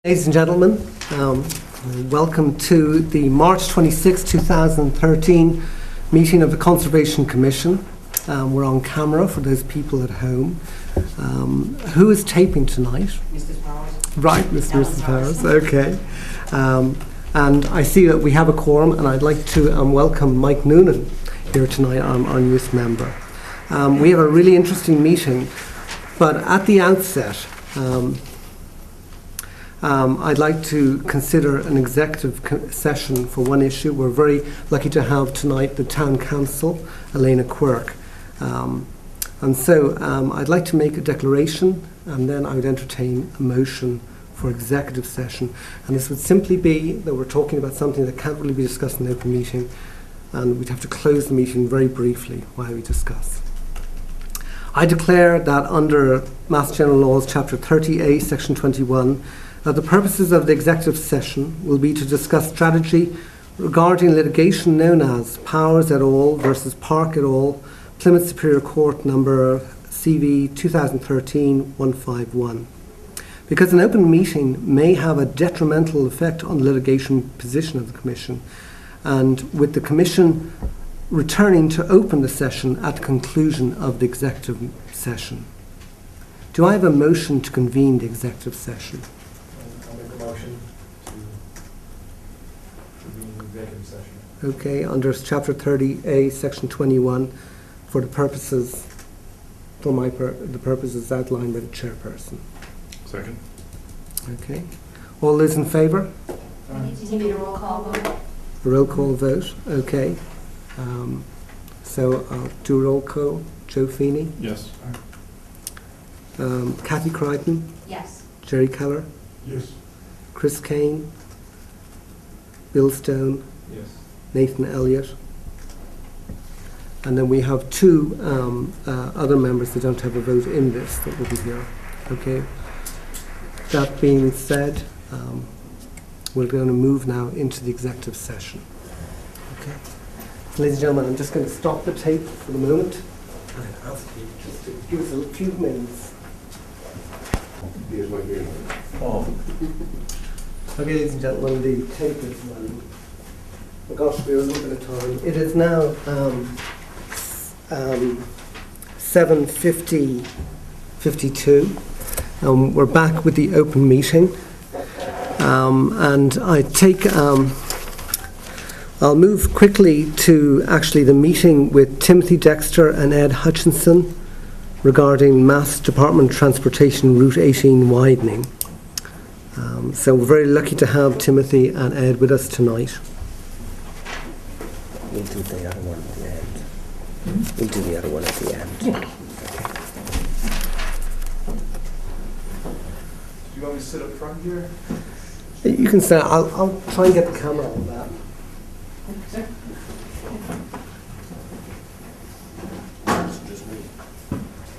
Ladies and gentlemen, welcome to the March 26, 2013 meeting of the Conservation Commission. We're on camera for those people at home. Who is taping tonight? Mrs. Powers. Right, Mrs. Powers, okay. And I see that we have a quorum, and I'd like to welcome Mike Noonan here tonight, our newest member. We have a really interesting meeting, but at the outset, I'd like to consider an executive session for one issue. We're very lucky to have tonight the Town Council, Elena Quirk. And so I'd like to make a declaration, and then I would entertain a motion for executive session. And this would simply be that we're talking about something that can't really be discussed in an open meeting, and we'd have to close the meeting very briefly while we discuss. I declare that under Mass General Laws, Chapter 30A, Section 21, that the purposes of the executive session will be to discuss strategy regarding litigation known as Powers et al. Versus Park et al., Plymouth Superior Court number CV 2013-151. Because an open meeting may have a detrimental effect on the litigation position of the Commission, and with the Commission returning to open the session at the conclusion of the executive session. Do I have a motion to convene the executive session? Motion to convene executive session. Okay, under Chapter 30A, Section 21, for the purposes, the purposes outlined by the chairperson. Second. Okay. All those in favour? You need a roll call vote. A roll call vote. Okay. So I'll do a roll call. Joe Feeney. Yes. Kathy Crichton. Yes. Jerry Keller. Yes. Chris Kane. Bill Stone. Yes. Nathan Elliott. And then we have two other members that don't have a vote in this that will be here. Okay. That being said, we're going to move now into the executive session. Okay. So, ladies and gentlemen, I'm just going to stop the tape for the moment and ask you just to give us a few minutes. Here's my beer. Oh. Okay, ladies and gentlemen, the tape is running. Oh gosh, we have a little bit of time. It is now 7:52. We're back with the open meeting. And I take... I'll move quickly to actually the meeting with Timothy Dexter and Ed Hutchinson regarding Mass Department Transportation Route 18 widening. So we're very lucky to have Timothy and Ed with us tonight. We'll do the other one at the end. We'll do the other one at the end. Do you want me to sit up front here? You can say, I'll try and get the camera on that. Just me.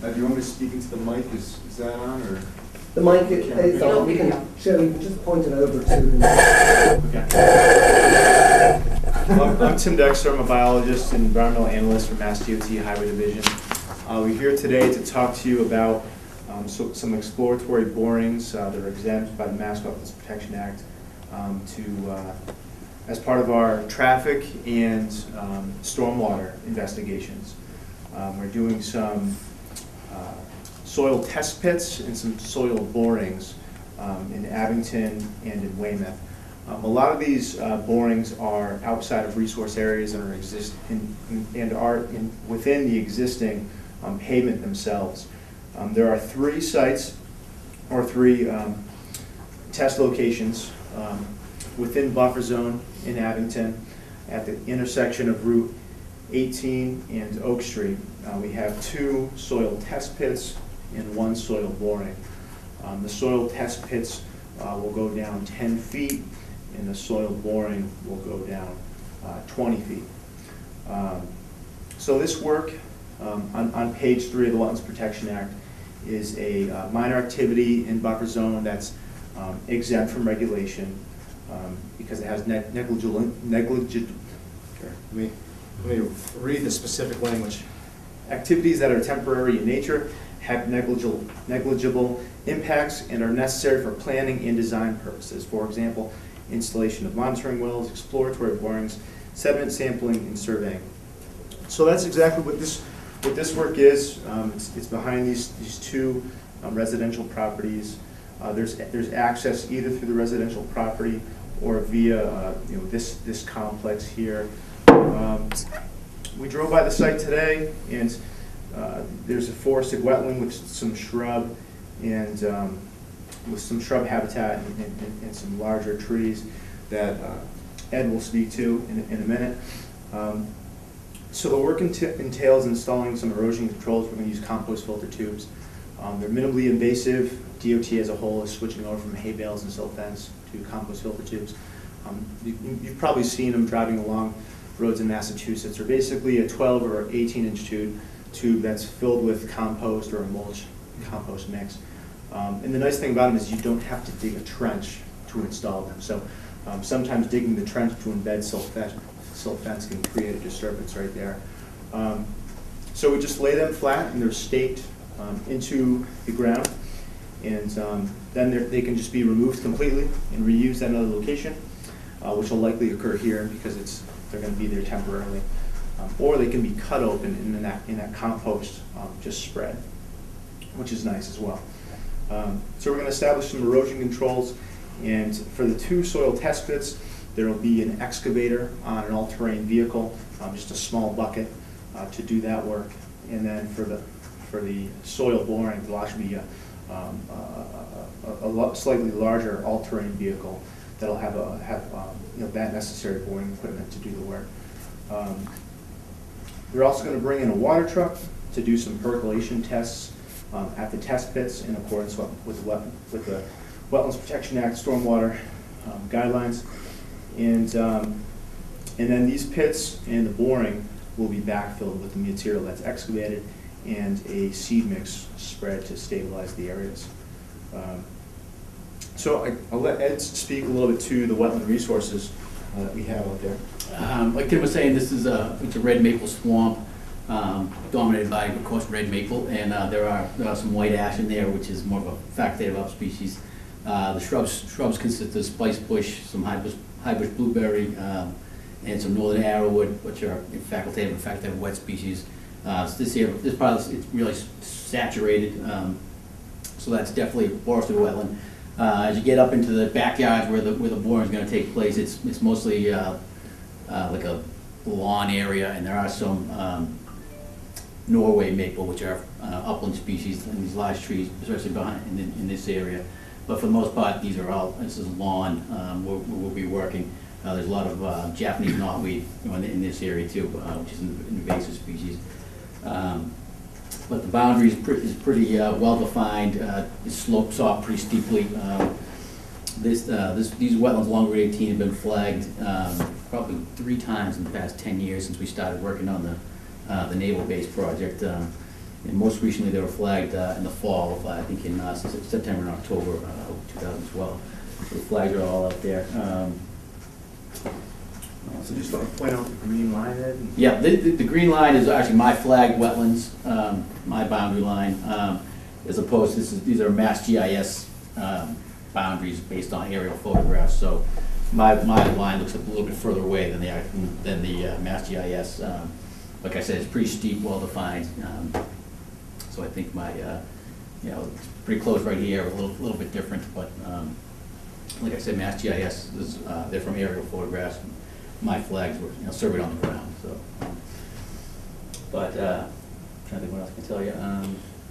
Do you want me to speak into the mic? Is that on or? The mic is on. We can just point it over to him. Okay. I'm Tim Dexter. I'm a biologist and environmental analyst for Mass DOT Highway Division. We're here today to talk to you about some exploratory borings that are exempt by the Mass Wetlands Protection Act as part of our traffic and stormwater investigations. We're doing some soil test pits and some soil borings in Abington and in Weymouth. A lot of these borings are outside of resource areas and are within the existing pavement themselves. There are three sites or three test locations within buffer zone in Abington at the intersection of Route 18 and Oak Street. We have two soil test pits and one soil boring. The soil test pits will go down 10 feet and the soil boring will go down 20 feet. So this work on page 3 of the Wetlands Protection Act is a minor activity in buffer zone that's exempt from regulation because it has negligible. Sure. Let me read the specific language. Activities that are temporary in nature have negligible impacts and are necessary for planning and design purposes. For example, installation of monitoring wells, exploratory borings, sediment sampling, and surveying. So that's exactly what this work is. It's behind these two residential properties. There's access either through the residential property or via this complex here. We drove by the site today, and there's a forested wetland with some shrub and with some shrub habitat and some larger trees that Ed will speak to in a minute. So the work entails installing some erosion controls. We're going to use compost filter tubes. They're minimally invasive. DOT as a whole is switching over from hay bales and silt fence to compost filter tubes. You've probably seen them driving along roads in Massachusetts. They're basically a 12 or 18-inch tube that's filled with compost or a mulch compost mix. And the nice thing about them is you don't have to dig a trench to install them. So sometimes digging the trench to embed silt fence can create a disturbance right there. So we just lay them flat and they're staked into the ground, and then they can just be removed completely and reused at another location, which will likely occur here because they're going to be there temporarily. Or they can be cut open and in that compost just spread, which is nice as well. So we're going to establish some erosion controls, and for the two soil test pits, there will be an excavator on an all-terrain vehicle, just a small bucket to do that work. And then for the soil boring, there'll actually be a slightly larger all-terrain vehicle that'll have that necessary boring equipment to do the work. We're also going to bring in a water truck to do some percolation tests at the test pits in accordance with the Wetlands Protection Act stormwater guidelines. And then these pits and the boring will be backfilled with the material that's excavated and a seed mix spread to stabilize the areas. So I'll let Ed speak a little bit to the wetland resources that we have out there. Like Tim was saying, it's a red maple swamp dominated by, of course, red maple, and there are some white ash in there, which is more of a facultative upspecies. The shrubs consist of spice bush, some high bush blueberry, and some northern arrowwood, which are facultative wet species. This part it's really saturated, so that's definitely a forested wetland. As you get up into the backyards where the boring is going to take place, it's mostly like a lawn area, and there are some Norway maple, which are upland species, and these large trees, especially behind in this area. But for the most part, this is lawn where we'll be working. There's a lot of Japanese knotweed in this area too, which is an invasive species. But the boundary is pretty well defined. It slopes off pretty steeply. These wetlands along Route 18 have been flagged probably 3 times in the past 10 years since we started working on the naval base project. And most recently, they were flagged in the fall of, I think, in September and October of 2012. So the flags are all up there. So just want to point out the green line, Ed? Yeah, the green line is actually my flagged wetlands, my boundary line, as opposed to these are Mass GIS boundaries based on aerial photographs. So my line looks a little bit further away than the Mass GIS. Like I said, it's pretty steep, well defined. So I think my it's pretty close right here, a little bit different, but like I said, Mass GIS is they're from aerial photographs. My flags were surveyed on the ground. So, but trying to think what else I can tell you.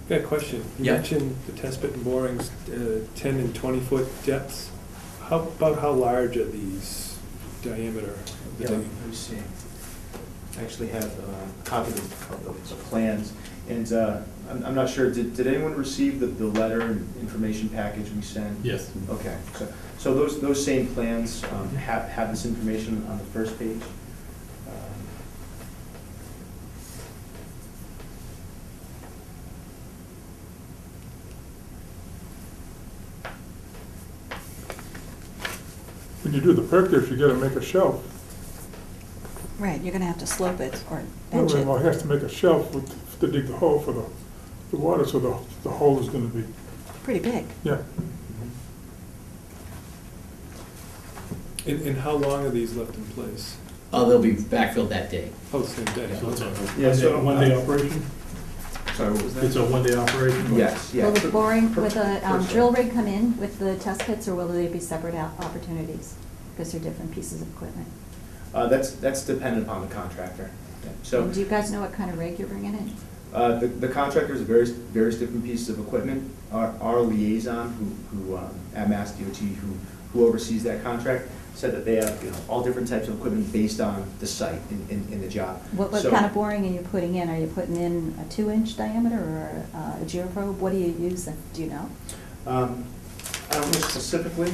Got a question. You mentioned the test pit and borings, 10 and 20-foot depths. How large are these diameter of the digging? Let me see. I actually have a copy of the plans, and I'm not sure. Did anyone receive the letter and information package we sent? Yes. Okay. So those same plans have this information on the first page. When you do the percolation, you gotta make a shelf. Right, you're gonna have to slope it or bench it. Well, he has to make a shelf to dig the hole for the the water, so the hole is gonna be, Pretty big. yeah. And how long are these left in place? They'll be backfilled that day. Oh, same day. Yeah. So it's a- Yeah, so- One-day operation? Sorry, what was that? It's a one-day operation? Yes, yeah. Will the boring, Per- with a per drill rig come in with the test pits, or will they be separate opportunities? Because they're different pieces of equipment. That's dependent upon the contractor. Yeah. So, And do you guys know what kind of rig you're bringing in? the contractors, various different pieces of equipment. Our liaison, who at Mass DOT, who oversees that contract, said that they have, all different types of equipment based on the site in the job. What So- kind of boring are you putting in? Are you putting in a 2-inch diameter or a geoprobe? What do you use? Do you know? I don't know specifically.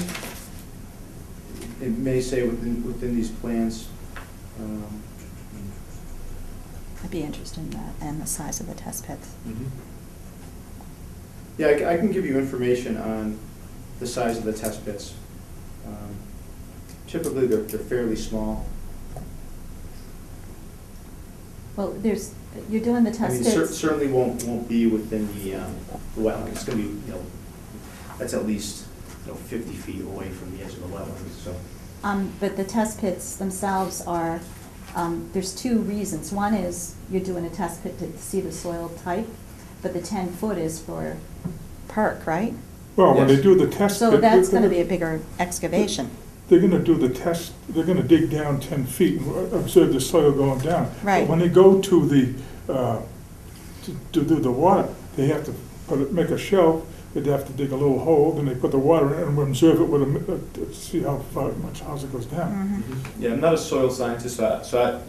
It may say within these plans. I'd be interested in that and the size of the test pits. Yeah, I can give you information on the size of the test pits. Typically, they're fairly small. Well, you're doing the I test mean, pits. certainly won't be within the wetland. It's gonna be, that's at least, 50 feet away from the edge of the wetlands, so. But the test pits themselves are, there's 2 reasons. One is you're doing a test pit to see the soil type, but the 10-foot is for perk, right? Well, when they Yes. do the test. So pit, that's they're gonna be a bigger excavation. They're gonna do the test, they're gonna dig down 10 feet and observe the soil going down. Right. But when they go to the, to do the water, they have to make a shelf, they'd have to dig a little hole, then they put the water in and observe it with to see how much, how's it goes down. Yeah, I'm not a soil scientist, so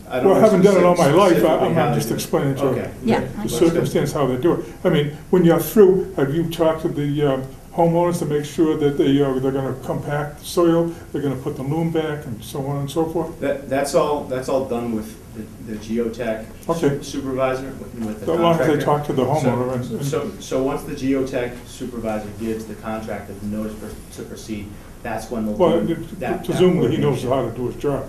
I don't. Well, I haven't done it all my life, specifically I'm how they just do it. explaining to Okay. Yeah. the circumstance how they do it. I mean, when you're through, have you talked to the homeowners to make sure that they're gonna compact the soil, they're gonna put the loom back and so on and so forth? That's all done with the geotech Okay. supervisor, with the So long as they contractor. talk to the homeowner and. So once the geotech supervisor gives the contractor the notice to proceed, that's when they'll Well, do that. presumably he knows coordination. how to do his job.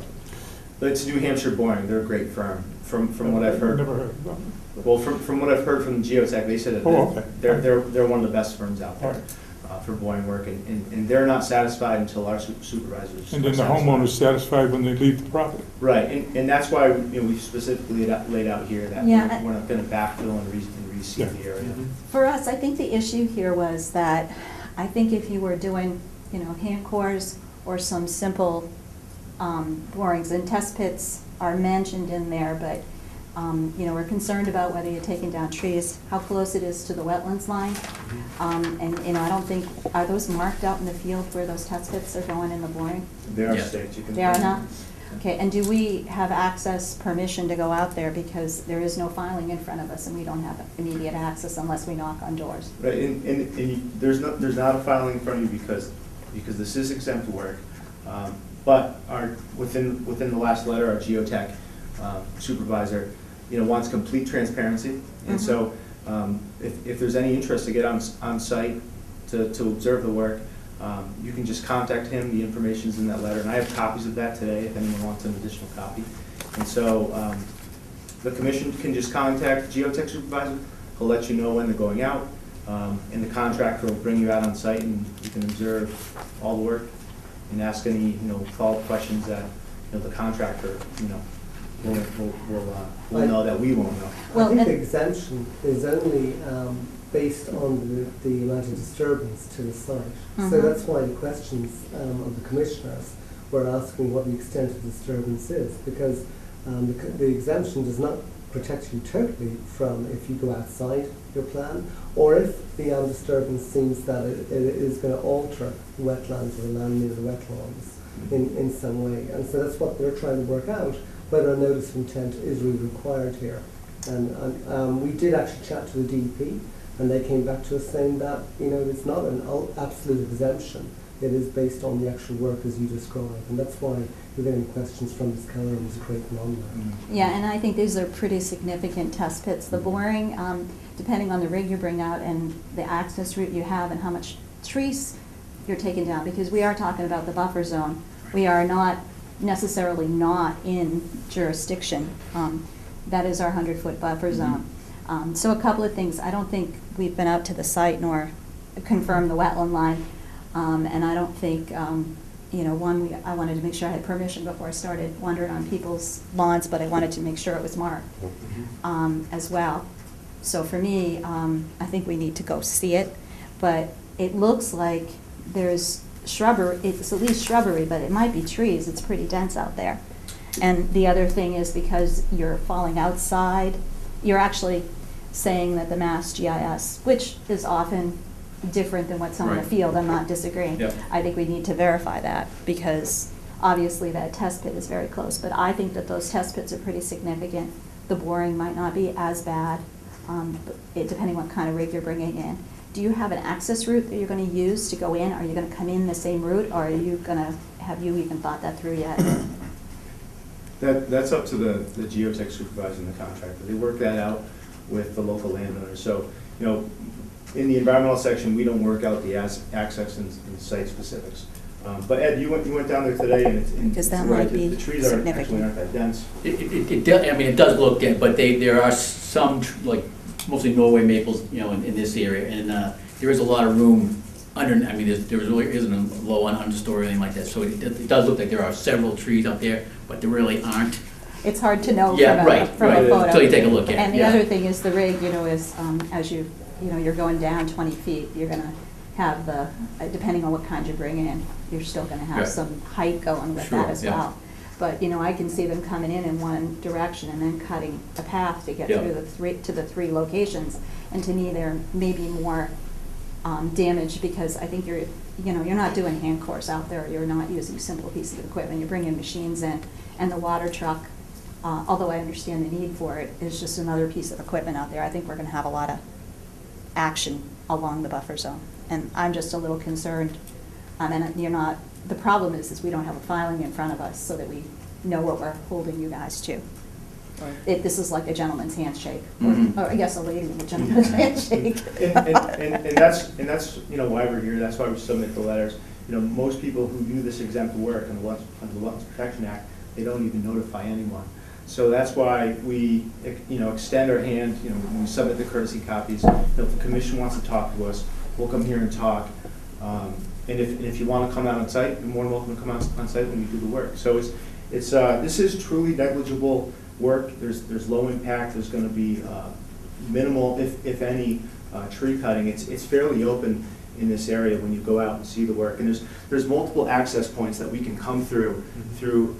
But it's New Hampshire Boring, they're a great firm, from what I've heard. Never heard of them. Well, from what I've heard from geotech, they said Oh, that okay. they're one of the best firms out there for boring work, and they're not satisfied until our supervisors. And then are the satisfied. homeowner's satisfied when they leave the property. Right, and that's why, we specifically laid out here that Yeah. we're not gonna backfill and reseed the area. For us, I think the issue here was that, I think if you were doing, hand cores or some simple borings, and test pits are mentioned in there, but, we're concerned about whether you're taking down trees, how close it is to the wetlands line. And, I don't think, are those marked out in the field where those test pits are going in the boring? They are Yeah. staked, you can. They are not? Okay, and do we have access, permission to go out there, because there is no filing in front of us, and we don't have immediate access unless we knock on doors? Right, and there's not a filing in front of you because this is exempt work. But within the last letter, our geotech supervisor, wants complete transparency. And so, if there's any interest to get on site to observe the work, you can just contact him. The information's in that letter, and I have copies of that today if anyone wants an additional copy. And so, the commission can just contact the geotech supervisor. He'll let you know when they're going out, and the contractor will bring you out on site, and you can observe all the work and ask any, follow-up questions that, the contractor, will know that we won't know. Well, I think and- the exemption is only based on the amount of disturbance to the site. So Mhm. that's why the questions of the commissioners were asking what the extent of disturbance is, because the exemption does not protect you totally from if you go outside your plan, or if the disturbance seems that it is going to alter the wetlands or the land near the wetlands in some way. And so that's what they're trying to work out, whether a notice of intent is really required here. And we did actually chat to the DEP, and they came back to us saying that, it's not an absolute exemption. It is based on the actual work as you described. And that's why we're getting questions from Ms. Keller and Ms. Creighton on that. Yeah, and I think these are pretty significant test pits. The boring, depending on the rig you bring out and the access route you have and how much trees you're taking down, because we are talking about the buffer zone. We are not necessarily not in jurisdiction. That is our 100-foot buffer zone. So a couple of things. I don't think we've been out to the site nor confirmed the wetland line. And I don't think, I wanted to make sure I had permission before I started wandering on people's lawns, but I wanted to make sure it was marked as well. So for me, I think we need to go see it, but it looks like there's shrubbery, it's at least shrubbery, but it might be trees. It's pretty dense out there. And the other thing is because you're falling outside, you're actually saying that the Mass GIS, which is often different than what's on the Right. field, I'm not disagreeing. Yep. I think we need to verify that because obviously that test pit is very close, but I think that those test pits are pretty significant. The boring might not be as bad, depending what kind of rig you're bringing in. Do you have an access route that you're going to use to go in? Are you going to come in the same route, or are you going to, have you even thought that through yet? That's up to the geotech supervisor and the contractor. They work that out with the local landowners. So, in the environmental section, we don't work out the access and site specifics. But Ed, you went down there today, and Because that right, might be the trees actually significant. aren't that dense. It does look dead, but there are some, like, mostly Norway maples, in this area, and there is a lot of room under, there really isn't a low understory or anything like that, so it does look like there are several trees out there, but there really aren't. It's hard to know Yeah, from a photo. until you take a look at it. And the yeah. other thing is the rig, is as you're going down 20 feet, you're going to have depending on what kind you bring in, you're still going to have Right. some height going with Sure, that as yeah. well. But, I can see them coming in one direction and then cutting a path to get Yeah. to the three locations. And to me, they're maybe more damaged because I think you're not doing hand course out there. You're not using simple pieces of equipment. You're bringing machines in, and the water truck, although I understand the need for it, is just another piece of equipment out there. I think we're going to have a lot of action along the buffer zone, and I'm just a little concerned. And you're not. The problem is we don't have a filing in front of us so that we know what we're holding you guys to. This is like a gentleman's handshake, Mhm. or I guess a lady with a gentleman's handshake. And that's why we're here. That's why we submit the letters. Most people who do this exempt work under the Wetlands Protection Act, they don't even notify anyone. So that's why we extend our hand. When we submit the courtesy copies, if the commission wants to talk to us, we'll come here and talk. And if you want to come out on site, you're more than welcome to come out on site when we do the work. So this is truly negligible work. There's low impact. There's going to be minimal, if any, tree cutting. It's fairly open in this area when you go out and see the work. And there's multiple access points that we can come through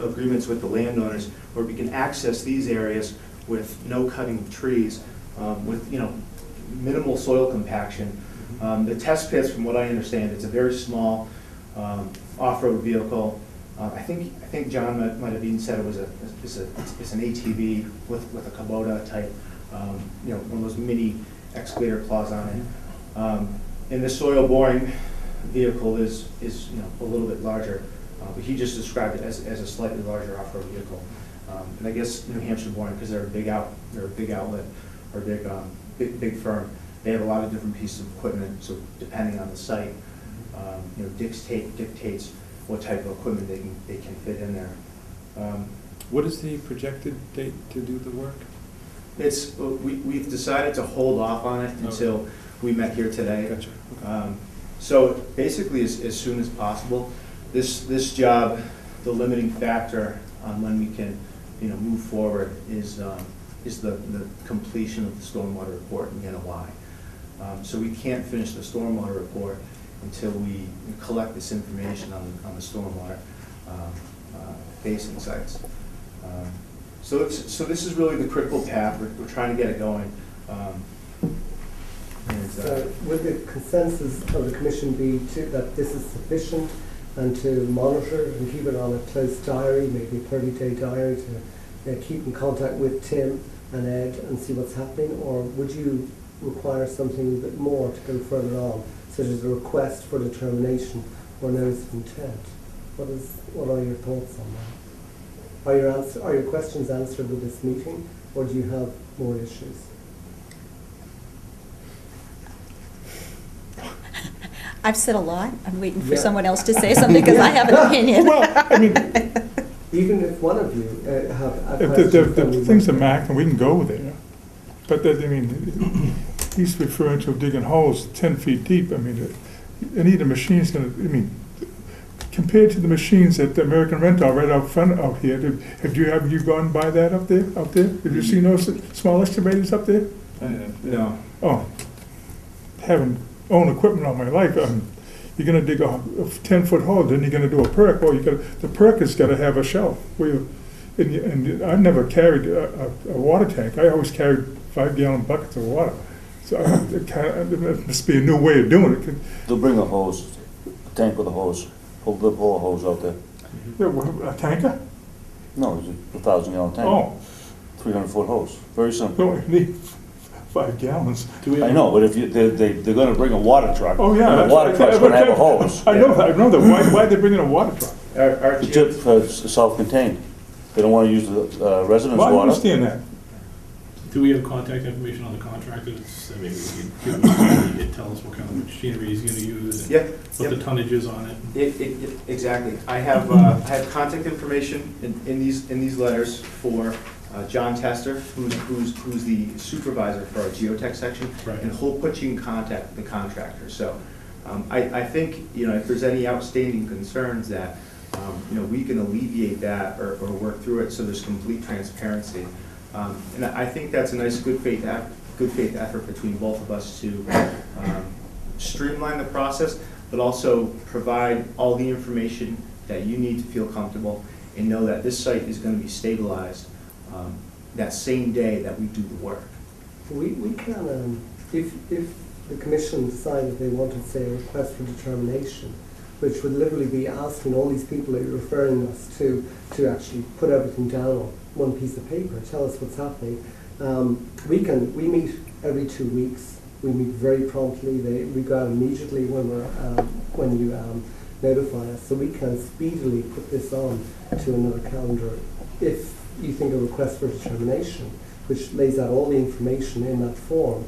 agreements with the landowners where we can access these areas with no cutting of trees, with minimal soil compaction. The test pits, from what I understand, it's a very small off-road vehicle. I think John might have even said it's an ATV with a Kubota type, one of those mini excavator claws on it. And the soil boring vehicle is a little bit larger, but he just described it as a slightly larger off-road vehicle. And I guess New Hampshire Boring, because they're a big outlet or big firm. They have a lot of different pieces of equipment, so depending on the site, dictates what type of equipment they can fit in there. What is the projected date to do the work? We've decided to hold off on it until we met here today. Gotcha. Okay. So basically, as soon as possible. This job, the limiting factor on when we can move forward is the completion of the stormwater report and NOI. So we can't finish the stormwater report until we collect this information on the stormwater basin sites. So this is really the critical path. We're trying to get it going. So would the consensus of the commission be that this is sufficient and to monitor and keep it on a close diary, maybe a 30-day diary, to keep in contact with Tim and Ed and see what's happening? Or would you require something a bit more to go further on, such as a request for determination or notice of intent? What are your thoughts on that? Are your questions answered with this meeting, or do you have more issues? I've said a lot. I'm waiting for someone else to say something because I have an opinion. Well, I mean, Even if one of you have a if question, the things are marked, and we can go there. But that, I mean, he's referring to digging holes 10 feet deep. I mean, any of the machines gonna, I mean, compared to the machines at the American Rental right out front out here, have you gone by that up there? Have you seen those small excavators up there? No. Oh, having owned equipment all my life, you're gonna dig a 10-foot hole, then you're gonna do a perk. Well, the perk has gotta have a shelf. And I've never carried a water tank. I always carried 5-gallon buckets of water. So it must be a new way of doing it. They'll bring a hose, a tank with a hose, pull a hose out there. Yeah, a tanker? No, it's a 1,000-gallon tank. Oh, 300-foot hose, very simple. no, you need 5 gallons. I know, but if they're gonna bring a water truck. Oh, yeah. And the water truck's gonna have a hose. I know that. Why are they bringing a water truck? It's just self-contained. They don't wanna use the residents' Well, I water. understand that. Do we have contact information on the contractor? I mean, we can tell us what kind of machinery he's gonna use and Yep. what the tonnage is on it. Exactly. I have contact information in these letters for John Tester, who's the supervisor for our geotech section, Right. and he'll put you in contact with the contractor. So I think, if there's any outstanding concerns that, we can alleviate that or work through it so there's complete transparency. And I think that's a nice good faith effort between both of us to streamline the process, but also provide all the information that you need to feel comfortable and know that this site is going to be stabilized that same day that we do the work. We can, if the commission decided they wanted, say, a request for determination, which would literally be asking all these people that you're referring us to actually put everything down on one piece of paper, tell us what's happening. We meet every 2 weeks. We meet very promptly. We go out immediately when you notify us, so we can speedily put this on to another calendar if you think a request for determination, which lays out all the information in that form,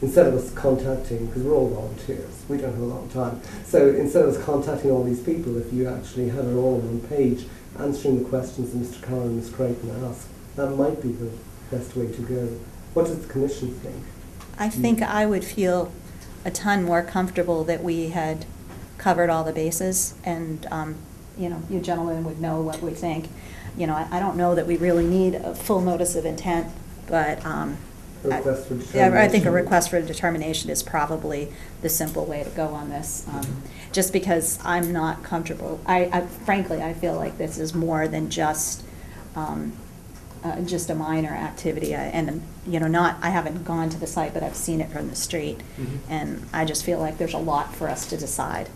instead of us contacting, because we're all volunteers, we don't have a lot of time, so instead of us contacting all these people, if you actually have it all on one page, answering the questions that Mr. Carroll and Ms. Creighton asked, that might be the best way to go. What does the commission think? I think I would feel a ton more comfortable that we had covered all the bases, and, you gentlemen would know what we think. I don't know that we really need a full notice of intent, but Request for determination? I think a request for determination is probably the simple way to go on this, just because I'm not comfortable. Frankly, I feel like this is more than just a minor activity. I haven't gone to the site, but I've seen it from the street, and I just feel like there's a lot for us to decide.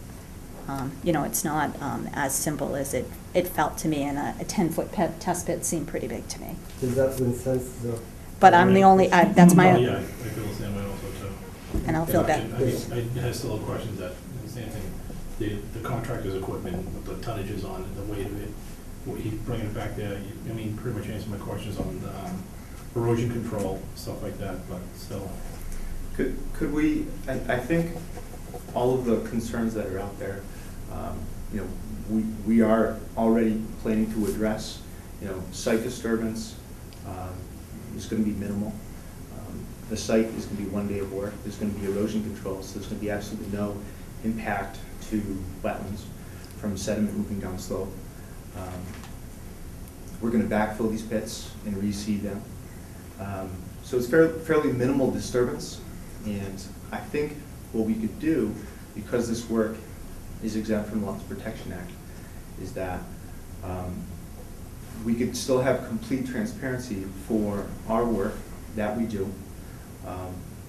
It's not as simple as it felt to me, and a 10-foot test pit seemed pretty big to me. Is that the consensus of? But I'm the only, that's my. Oh, yeah, I feel the same way also too. And I'll feel bad. I still have questions that, the same thing, the contractor's equipment, what the tonnage is on it, the weight of it, what he's bringing it back there. Pretty much answered my questions on erosion control, stuff like that, but still. Could we, I think all of the concerns that are out there, we are already planning to address, site disturbance is going to be minimal. The site is going to be 1 day of work. There's going to be erosion control, so there's going to be absolutely no impact to wetlands from sediment moving down slope. We're going to backfill these pits and reseed them. So it's fairly minimal disturbance, and I think what we could do, because this work is exempt from the Wetlands Protection Act, is that we could still have complete transparency for our work that we do,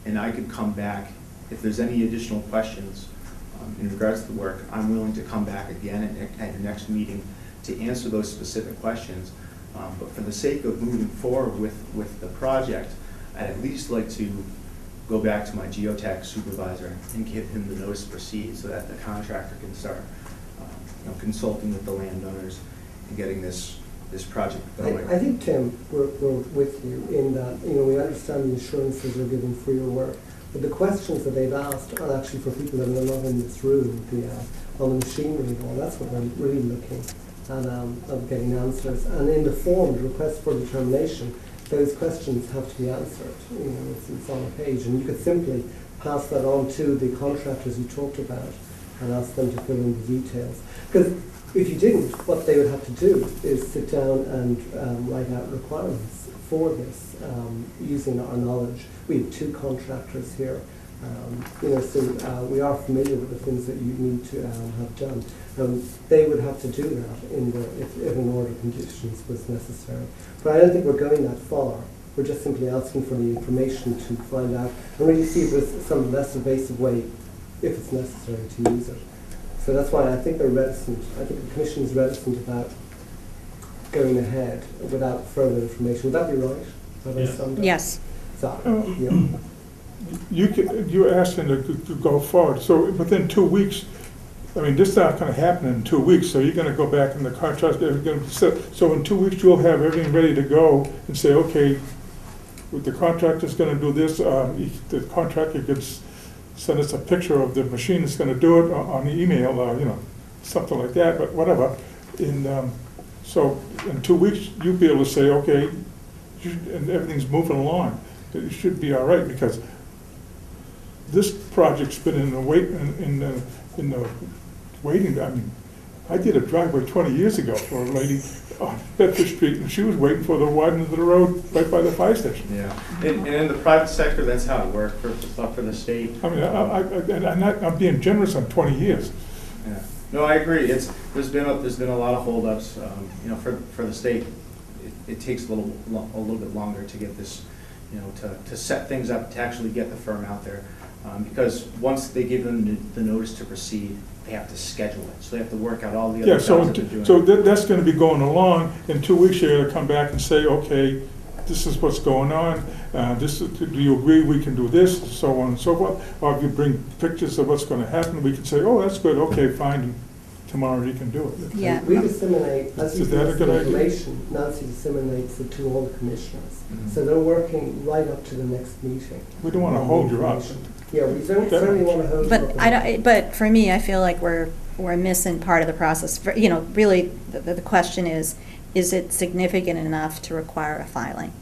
and I could come back if there's any additional questions in regards to the work. I'm willing to come back again at your next meeting to answer those specific questions. But for the sake of moving forward with the project, I'd at least like to go back to my geotech supervisor and give him the notice to proceed so that the contractor can start consulting with the landowners and getting this project going. I think, Tim, we're with you in that, we understand the assurances you're giving for your work, but the questions that they've asked are actually for people that are not in this room, on the machinery and all. That's what we're really looking at, of getting answers. And in the form, the request for determination, those questions have to be answered. You know, it's on a page, and you could simply pass that on to the contractors you talked about and ask them to fill in the details. Because if you didn't, what they would have to do is sit down and write out requirements for this using our knowledge. We have 2 contractors here. You know, so we are familiar with the things that you need to have done. They would have to do that if an order of conditions was necessary. But I don't think we're going that far. We're just simply asking for the information to find out and really see if there's some less invasive way, if it's necessary, to use it. So that's why I think they're reticent. I think the Commission is reticent about going ahead without further information. Would that be right? Have I summed up? Yes. So, yeah. You're asking to go forward, so within 2 weeks, I mean, this is not gonna happen in 2 weeks, so you're gonna go back and the contract, so in 2 weeks, you'll have everything ready to go and say, okay, the contractor's gonna do this, the contractor could send us a picture of the machine that's gonna do it on the email, you know, something like that, but whatever. So in 2 weeks, you'll be able to say, okay, and everything's moving along. It should be all right, because this project's been in the waiting. I mean, I did a driveway 20 years ago for a lady on Bedford Street, and she was waiting for the widening of the road right by the fire station. Yeah, and in the private sector, that's how it worked for the state. I mean, I'm being generous on 20 years. Yeah. No, I agree. There's been a lot of holdups. You know, for the state, it takes a little bit longer to get this, you know, to set things up, to actually get the firm out there. Because once they give them the notice to proceed, they have to schedule it. So they have to work out all the other jobs that they're doing. So that's going to be going along. In 2 weeks, you're going to come back and say, okay, this is what's going on. Do you agree we can do this, so on and so forth? Or if you bring pictures of what's going to happen, we can say, oh, that's good, okay, fine, and tomorrow you can do it. Yeah. We disseminate, as you Is that a good idea? information, Nancy disseminates it to all the commissioners. Mhm. So they're working right up to the next meeting. We don't want to hold you up. Yeah, we don't certainly want to hold you But up. I don't, but for me, I feel like we're missing part of the process. You know, really, the question is it significant enough to require a filing?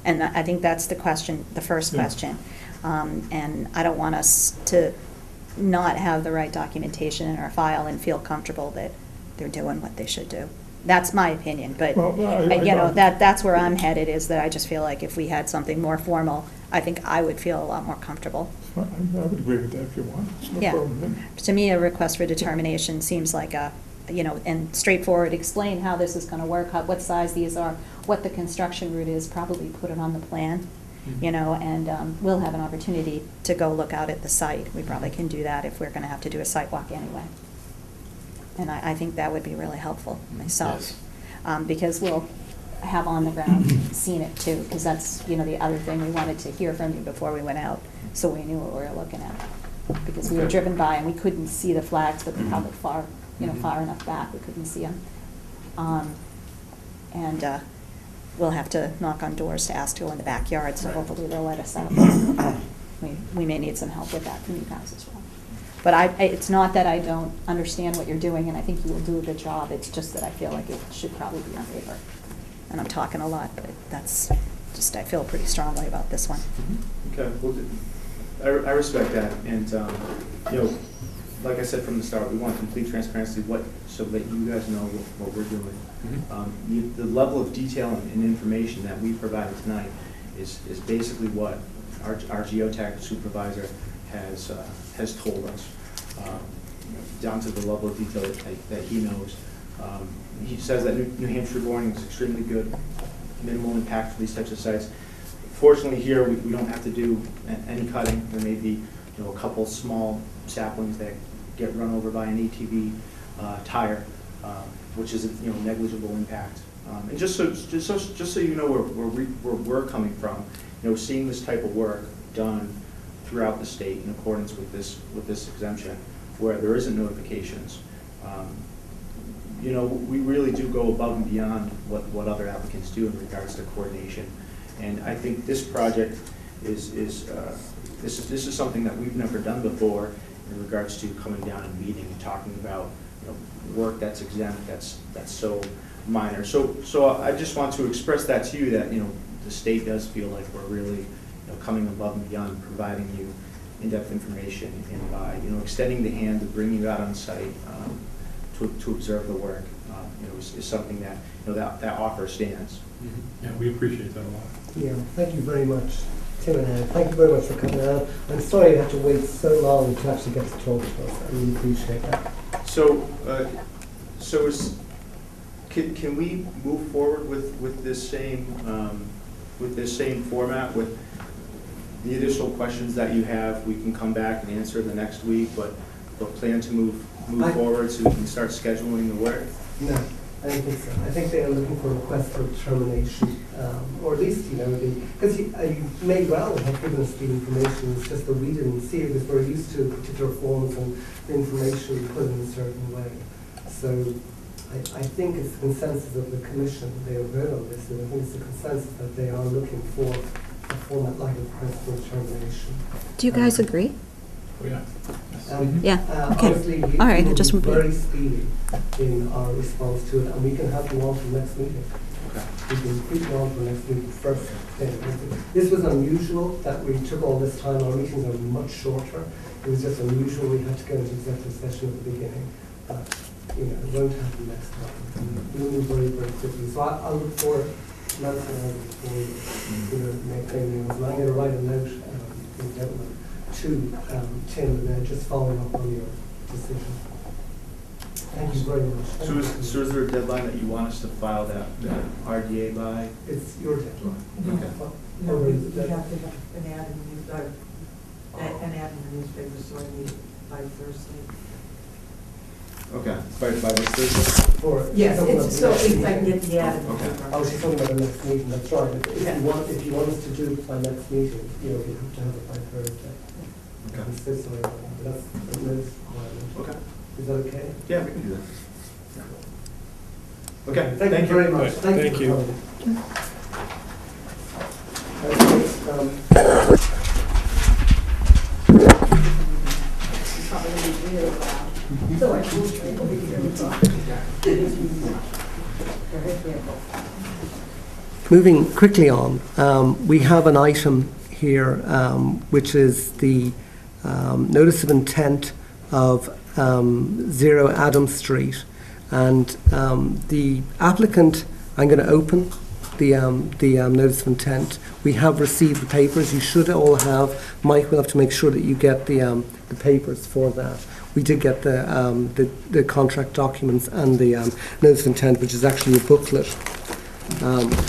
And I think that's the question, the first Yeah. question. And I don't want us to not have the right documentation in our file and feel comfortable that they're doing what they should do. That's my opinion, but, Well, you know, that's where I'm headed, is that I just feel like if we had something more formal, I think I would feel a lot more comfortable. I would agree with that if you want. It's no Yeah. problem. To me, a request for determination seems like a, you know, and straightforward, explain how this is gonna work, what size these are, what the construction route is, probably put it on the plan, you know, and we'll have an opportunity to go look out at the site. We probably can do that if we're gonna have to do a site walk anyway. And I think that would be really helpful myself. Because we'll have on the ground seen it too, because that's, you know, the other thing, we wanted to hear from you before we went out, so we knew what we were looking at. Because we were driven by and we couldn't see the flags, but they're probably far, you know, far enough back, we couldn't see them. And we'll have to knock on doors to ask to go in the backyard, so hopefully they'll let us out. We may need some help with that from you guys as well. But it's not that I don't understand what you're doing, and I think you will do a good job. It's just that I feel like it should probably be on paper. And I'm talking a lot, but that's just, I feel pretty strongly about this one. Okay, well, I respect that, and, you know, like I said from the start, we want complete transparency, so that you guys know what we're doing. The level of detail and information that we provided tonight is basically what our geotech supervisor has told us, down to the level of detail that he knows. He says that New Hampshire boring is extremely good, minimal impact for these types of sites. Fortunately here, we don't have to do any cutting. There may be, you know, a couple small saplings that get run over by an ATV tire, which is a, you know, negligible impact. And just so you know where we're coming from, you know, seeing this type of work done throughout the state in accordance with this exemption, where there isn't notifications. You know, we really do go above and beyond what other applicants do in regards to coordination. And I think this project this is something that we've never done before in regards to coming down and meeting and talking about, you know, work that's exempt, that's so minor. So I just want to express that to you, that, you know, the state does feel like we're really, coming above and beyond, providing you in-depth information, and by, extending the hand to bring you out on site to observe the work, is something that, that offer stands. Yeah, we appreciate that a lot. Yeah, thank you very much, Tim and Anne. Thank you very much for coming out. I'm sorry you had to wait so long to actually get to talk to us. I really appreciate that. So, can we move forward with this same format, with the additional questions that you have? We can come back and answer the next week, but plan to move forward so we can start scheduling the work? No, I don't think so. I think they are looking for a request for determination, or at least, because you may well have given us the information, it's just that we didn't see it because we're used to particular forms and the information put in a certain way. So I think it's the consensus of the commission, they have heard on this, and I think it's the consensus that they are looking for a format like a request for determination. Do you guys agree? Oh, yeah. Yeah, okay. Honestly, we All right, I will just be want to- very speedy in our response to it, and we can have you on for the next meeting. Okay. We can put you on for the next meeting first thing. This was unusual that we took all this time. Our meetings are much shorter. It was just unusual. We had to go into executive session at the beginning. But, it won't happen next time. We'll move very, very quickly. So I'll look for Nancy and I will look for make things. And I'm going to write a note, gentlemen, to Tim, and then just following up on your decision. Thank you very much. So is there a deadline that you want us to file that RDA by? It's your deadline. Okay. No, we have to have an ad in the newspaper, so I need it by Thursday. Okay, by this Thursday? Yes, so if I can get the ad in the Okay. paper. Oh, she's talking about the next meeting, that's right. If Yeah. you want us to do it by next meeting, you have to have it by Thursday. Okay. It's this way, but that's the notice requirement. Okay. Is that okay? Yeah, we can do that. Okay, Thank you very much. Right, thank for you. coming. Okay, It's probably going to be really loud. So I will try to be really loud. Moving quickly on, we have an item here which is the notice of intent of 0 Adam Street, and the applicant, I'm going to open the notice of intent. We have received the papers. You should all have. Mike will have to make sure that you get the papers for that. We did get the contract documents and the notice of intent, which is actually a booklet.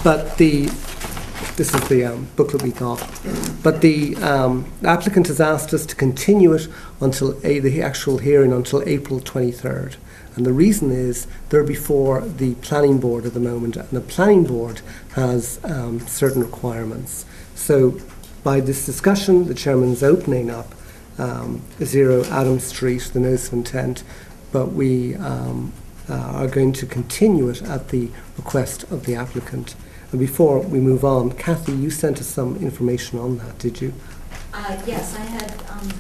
But this is the booklet we got. But the applicant has asked us to continue it until the actual hearing until April 23rd. And the reason is they're before the planning board at the moment, and the planning board has certain requirements. So by this discussion, the chairman's opening up 0 Adam Street, the notice of intent, but we are going to continue it at the request of the applicant. And before we move on, Kathy, you sent us some information on that, did you? Yes, I had gotten,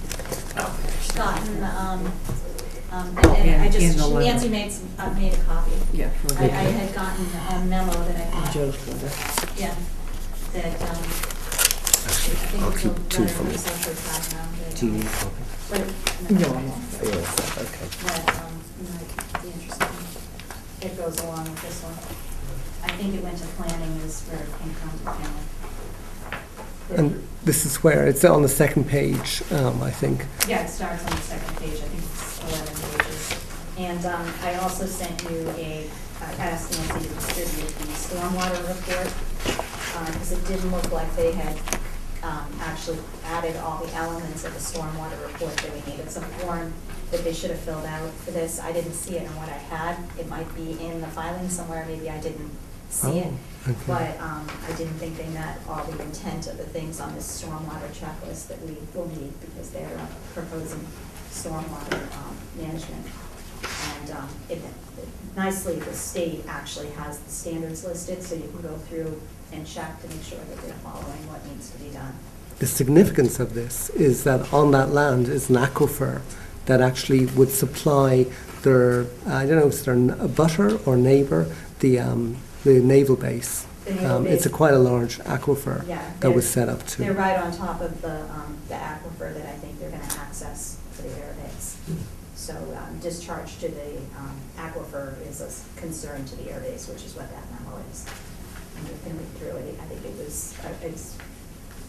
in I just, the letter. Nancy made a copy. Yeah. I had gotten a memo that I thought, Joe's brother. yeah, that, I Actually, think I'll it's a keep 2 letter for from me. Central Platinum that, Do you need a copy? but, No. Yes, okay. that, you might be interested in. It goes along with this one. I think it went to planning is where it came from, family. And this is where it's on the second page, I think. Yeah, it starts on the second page, I think it's 11 pages. And I also sent you I asked Nancy to distribute the stormwater report, because it didn't look like they had actually added all the elements of the stormwater report that we need. It's a form that they should have filled out for this. I didn't see it in what I had. It might be in the filing somewhere, maybe I didn't see it. Okay. But I didn't think they met all the intent of the things on this stormwater checklist that we will need, because they're proposing stormwater management. And nicely, the state actually has the standards listed, so you can go through and check to make sure that they're following what needs to be done. The significance of this is that on that land is an aquifer that actually would supply their, I don't know if it's their butter or neighbour, the naval base. It's quite a large aquifer Yeah, that was they're- set up They're to. right on top of the aquifer that I think they're gonna access for the airbags. So discharge to the aquifer is a concern to the airbags, which is what that memo is. And we can read through it. I think it's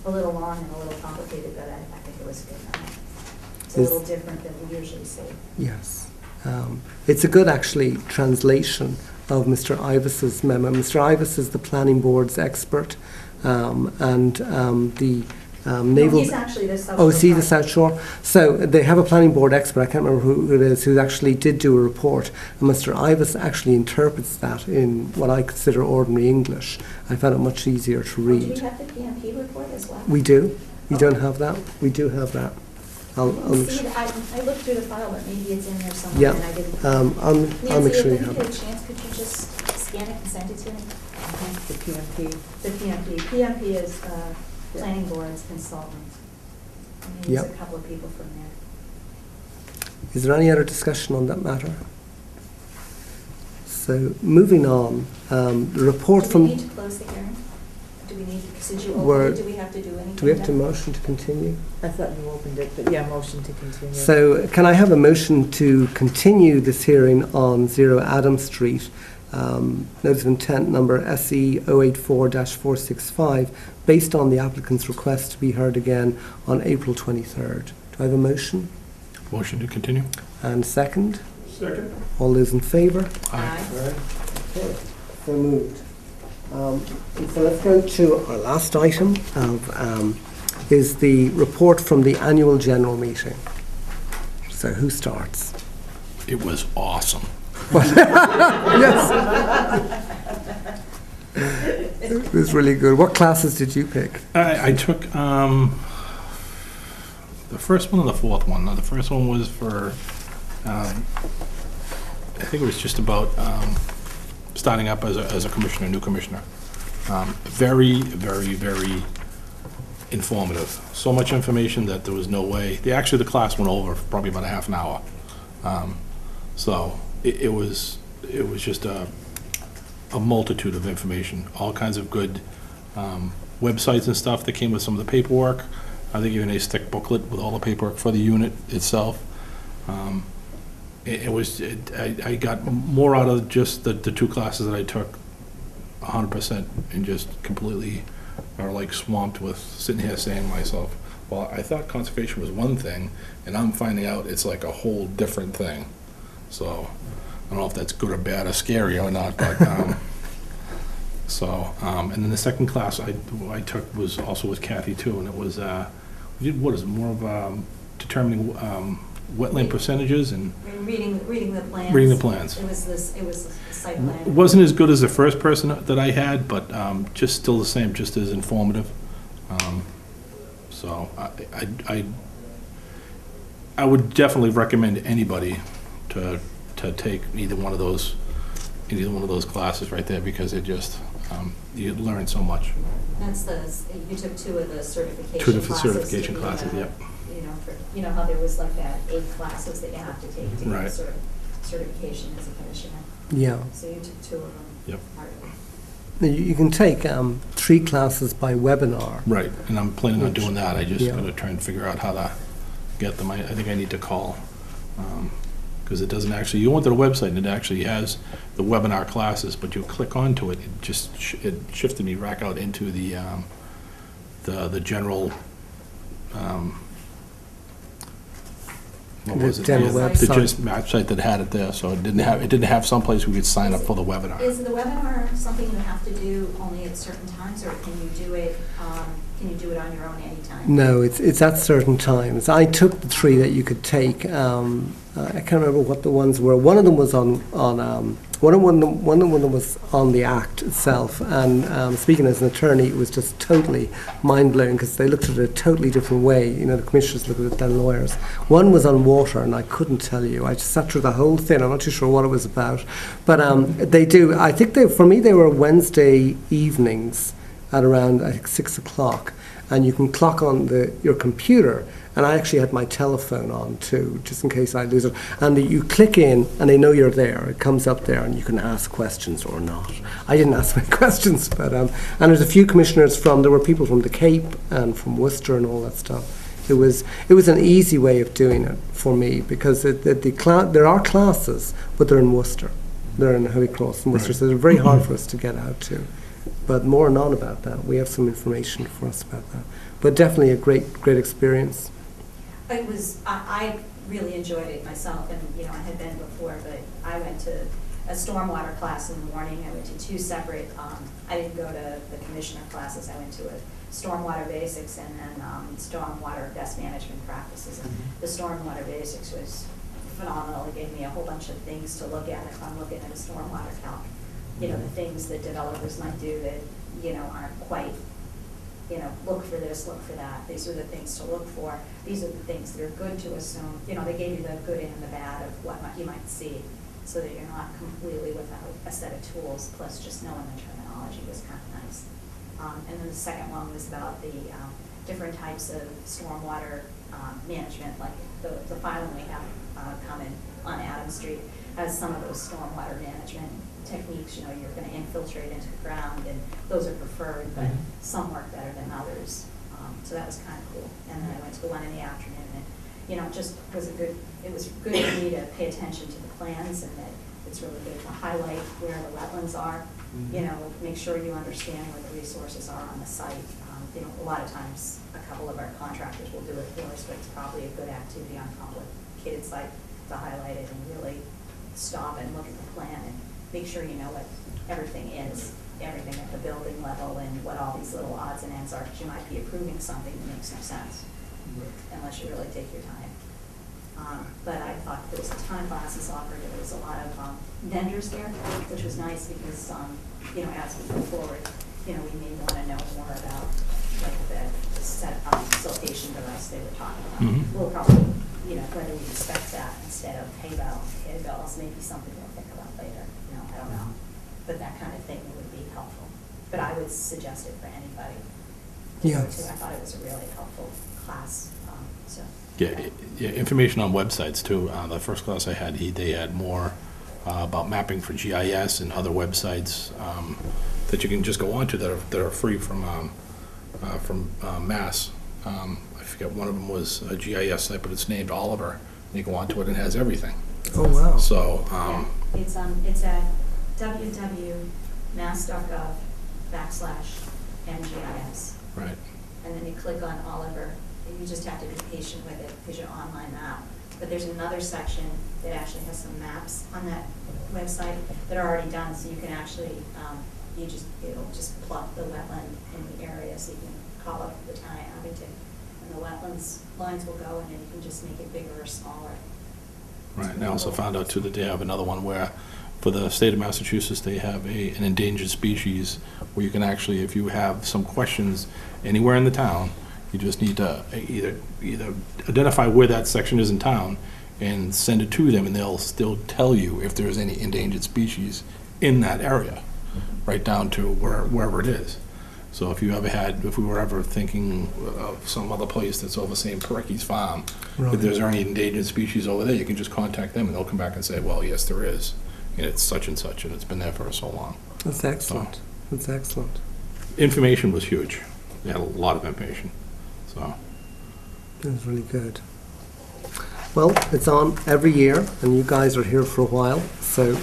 a little long and a little complicated, but I think it was a good memo. It's a little different than we usually see. Yes. It's a good, actually, translation of Mr. Ivis's memo. Mr. Ivis is the planning board's expert, and the naval... No, he's actually the South Oh, Shore see the Project. South Shore? So they have a planning board expert, I can't remember who it is, who actually did do a report. And Mr. Ivis actually interprets that in what I consider ordinary English. I found it much easier to Do we read. have the PMP report as well? We do. You don't have that? We do have that. I'll make See, sure. I looked through the file, but maybe it's in there somewhere Yeah. and I didn't. I'll make sure you Nancy, have if you it. get a chance, could you just scan it and send it to me? The PMP. The PMP. PMP is planning board's consultant. And they use Yeah. a couple of people from there. Is there any other discussion on that matter? So, moving on, the report Do we from... need to close the hearing? Do we need, since you We're- opened it, do we have to do anything? Do we have to then? motion to continue? I thought you opened it, but yeah, motion to continue. So can I have a motion to continue this hearing on 0 Adam Street, notice of intent number SE 084-465, based on the applicant's request to be heard again on April 23rd? Do I have a motion? Motion to continue? And second? Second. All those in favour? Aye. Okay, so moved. So let's go to our last item is the report from the annual general meeting. So who starts? It was awesome. Yes. It was really good. What classes did you pick? I took the first one and the fourth one. Now, the first one was for, I think it was just about starting up as a commissioner, new commissioner. Very, very, very informative. So much information that there was no way. The class went over for probably about a half an hour. So it was just a multitude of information, all kinds of good websites and stuff that came with some of the paperwork. I think even a stick booklet with all the paperwork for the unit itself. I got more out of just the two classes that I took, 100%, and just completely are like swamped with sitting here saying to myself, well, I thought conservation was one thing, and I'm finding out it's like a whole different thing. So I don't know if that's good or bad or scary or not, but and then the second class I took was also with Kathy too, and it was what is it, more of determining wetland percentages and Reading the plans. reading the plans. It was the site It plan. wasn't as good as the first person that I had, but just still the same, just as informative. So I would definitely recommend anybody to take either one of those classes right there, because it just you learn so much. That's you took two of the certification Two of the classes. certification to be, classes, yep. You know how there was like that 8 classes that you have to take to get Right. certification as a commissioner. Yeah. So you took 2 of them. Yep. Part of it. You can take 3 classes by webinar. Right, and I'm planning on doing that. I just Yeah. gotta try and figure out how to get them. I think I need to call, because it doesn't actually, you went to the website and it actually has the webinar classes, but you click onto it, it just, it shifted me back out into the general, what was it? general The website. just website that had it there, so it didn't have someplace we could sign up for the webinar. Is the webinar something you have to do only at certain times, or can you do it on your own anytime? No, it's at certain times. I took the 3 that you could take. I can't remember what the ones were. One of them was on one of them was on the Act itself. And speaking as an attorney, it was just totally mind blowing, because they looked at it a totally different way. You know, the commissioners looked at it than lawyers. One was on water, and I couldn't tell you. I just sat through the whole thing. I'm not too sure what it was about, but they do. I think for me they were Wednesday evenings at around 6 o'clock. and you can clock on your computer. And I actually had my telephone on too, just in case I lose it. And you click in, and they know you're there. It comes up there, and you can ask questions or not. I didn't ask any questions, but and there's a few commissioners there were people from the Cape and from Worcester and all that stuff. It was an easy way of doing it for me, because there are classes, but they're in Worcester. They're in Holy Cross in Worcester, so they're very hard for us to get out to. But more and on about that. We have some information for us about that. But definitely a great experience. It was, I really enjoyed it myself, and, you know, I had been before, but I went to a stormwater class in the morning. I went to two separate, I didn't go to the commissioner classes. I went to a stormwater basics and then stormwater best management practices. And the stormwater basics was phenomenal. It gave me a whole bunch of things to look at if I'm looking at a stormwater calc. You know, the things that developers might do that, you know, aren't quite, you know, look for this, look for that. These are the things to look for. These are the things that are good to assume. You know, they gave you the good and the bad of what you might see, so that you're not completely without a set of tools, plus just knowing the terminology was kind of nice. And then the second one was about the different types of stormwater management, like the filing we have coming on Adams Street has some of those stormwater management techniques. You know, you're going to infiltrate into the ground, and those are preferred, but some work better than others. So that was kind of cool. And then I went to the one in the afternoon, and, you know, just was it was good for me to pay attention to the plans, and that it's really good to highlight where the wetlands are. You know, make sure you understand where the resources are on the site. You know, a lot of times a couple of our contractors will do it for us, but it's probably a good activity on a complicated site to highlight it and really stop and look at the plan and make sure you know what everything is, everything at the building level, and what all these little odds and ends are, because you might be approving something that makes no sense unless you really take your time. But I thought there was a ton of classes offered. There was a lot of vendors there, which was nice because, you know, as we go forward, you know, we may want to know more about like the set facilitation device they were talking about. We'll probably, you know, whether we expect that instead of hay bells, maybe something we'll think about later. You know, I don't know. But that kind of thing would be helpful. But I would suggest it for anybody to go to. I thought it was a really helpful class. So. Yeah, information on websites too. The first class I had, they had more about mapping for GIS and other websites that you can just go onto that are free from Mass. I forget, one of them was a GIS site, but it's named Oliver. You go onto it and it has everything. Oh wow! So it's at www.mass.gov/NGIS. Right. And then you click on Oliver. You just have to be patient with it because you're online map. But there's another section that actually has some maps on that website that are already done, so you can actually it'll just plot the wetland in the area, so you can call up the town of Abington, and the wetlands lines will go, and then you can just make it bigger or smaller. Right, and I also found out too that they have another one where, for the state of Massachusetts, they have an endangered species where you can actually, if you have some questions anywhere in the town, you just need to either identify where that section is in town and send it to them, and they'll still tell you if there's any endangered species in that area, right down to wherever it is. So if we were ever thinking of some other place that's over St. Perecky's Farm, if there's any endangered species over there, you can just contact them and they'll come back and say, well, yes, there is. And it's such and such, and it's been there for so long. That's excellent. So, that's excellent. Information was huge. They had a lot of information. So that was really good. Well, it's on every year, and you guys are here for a while. So,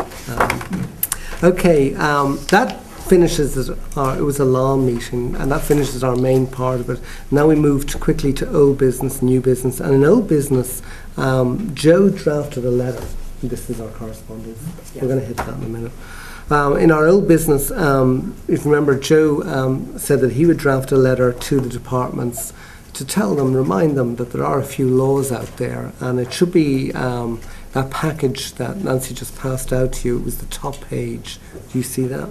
okay, that finishes it. It was a long meeting, and that finishes our main part of it. Now we moved quickly to old business, new business. And in old business, Joe drafted a letter. This is our correspondence. Yeah. We're going to hit that in a minute. In our old business, if you remember, Joe said that he would draft a letter to the departments to tell them, remind them that there are a few laws out there, and it should be that package that Nancy just passed out to you. It was the top page. Do you see that?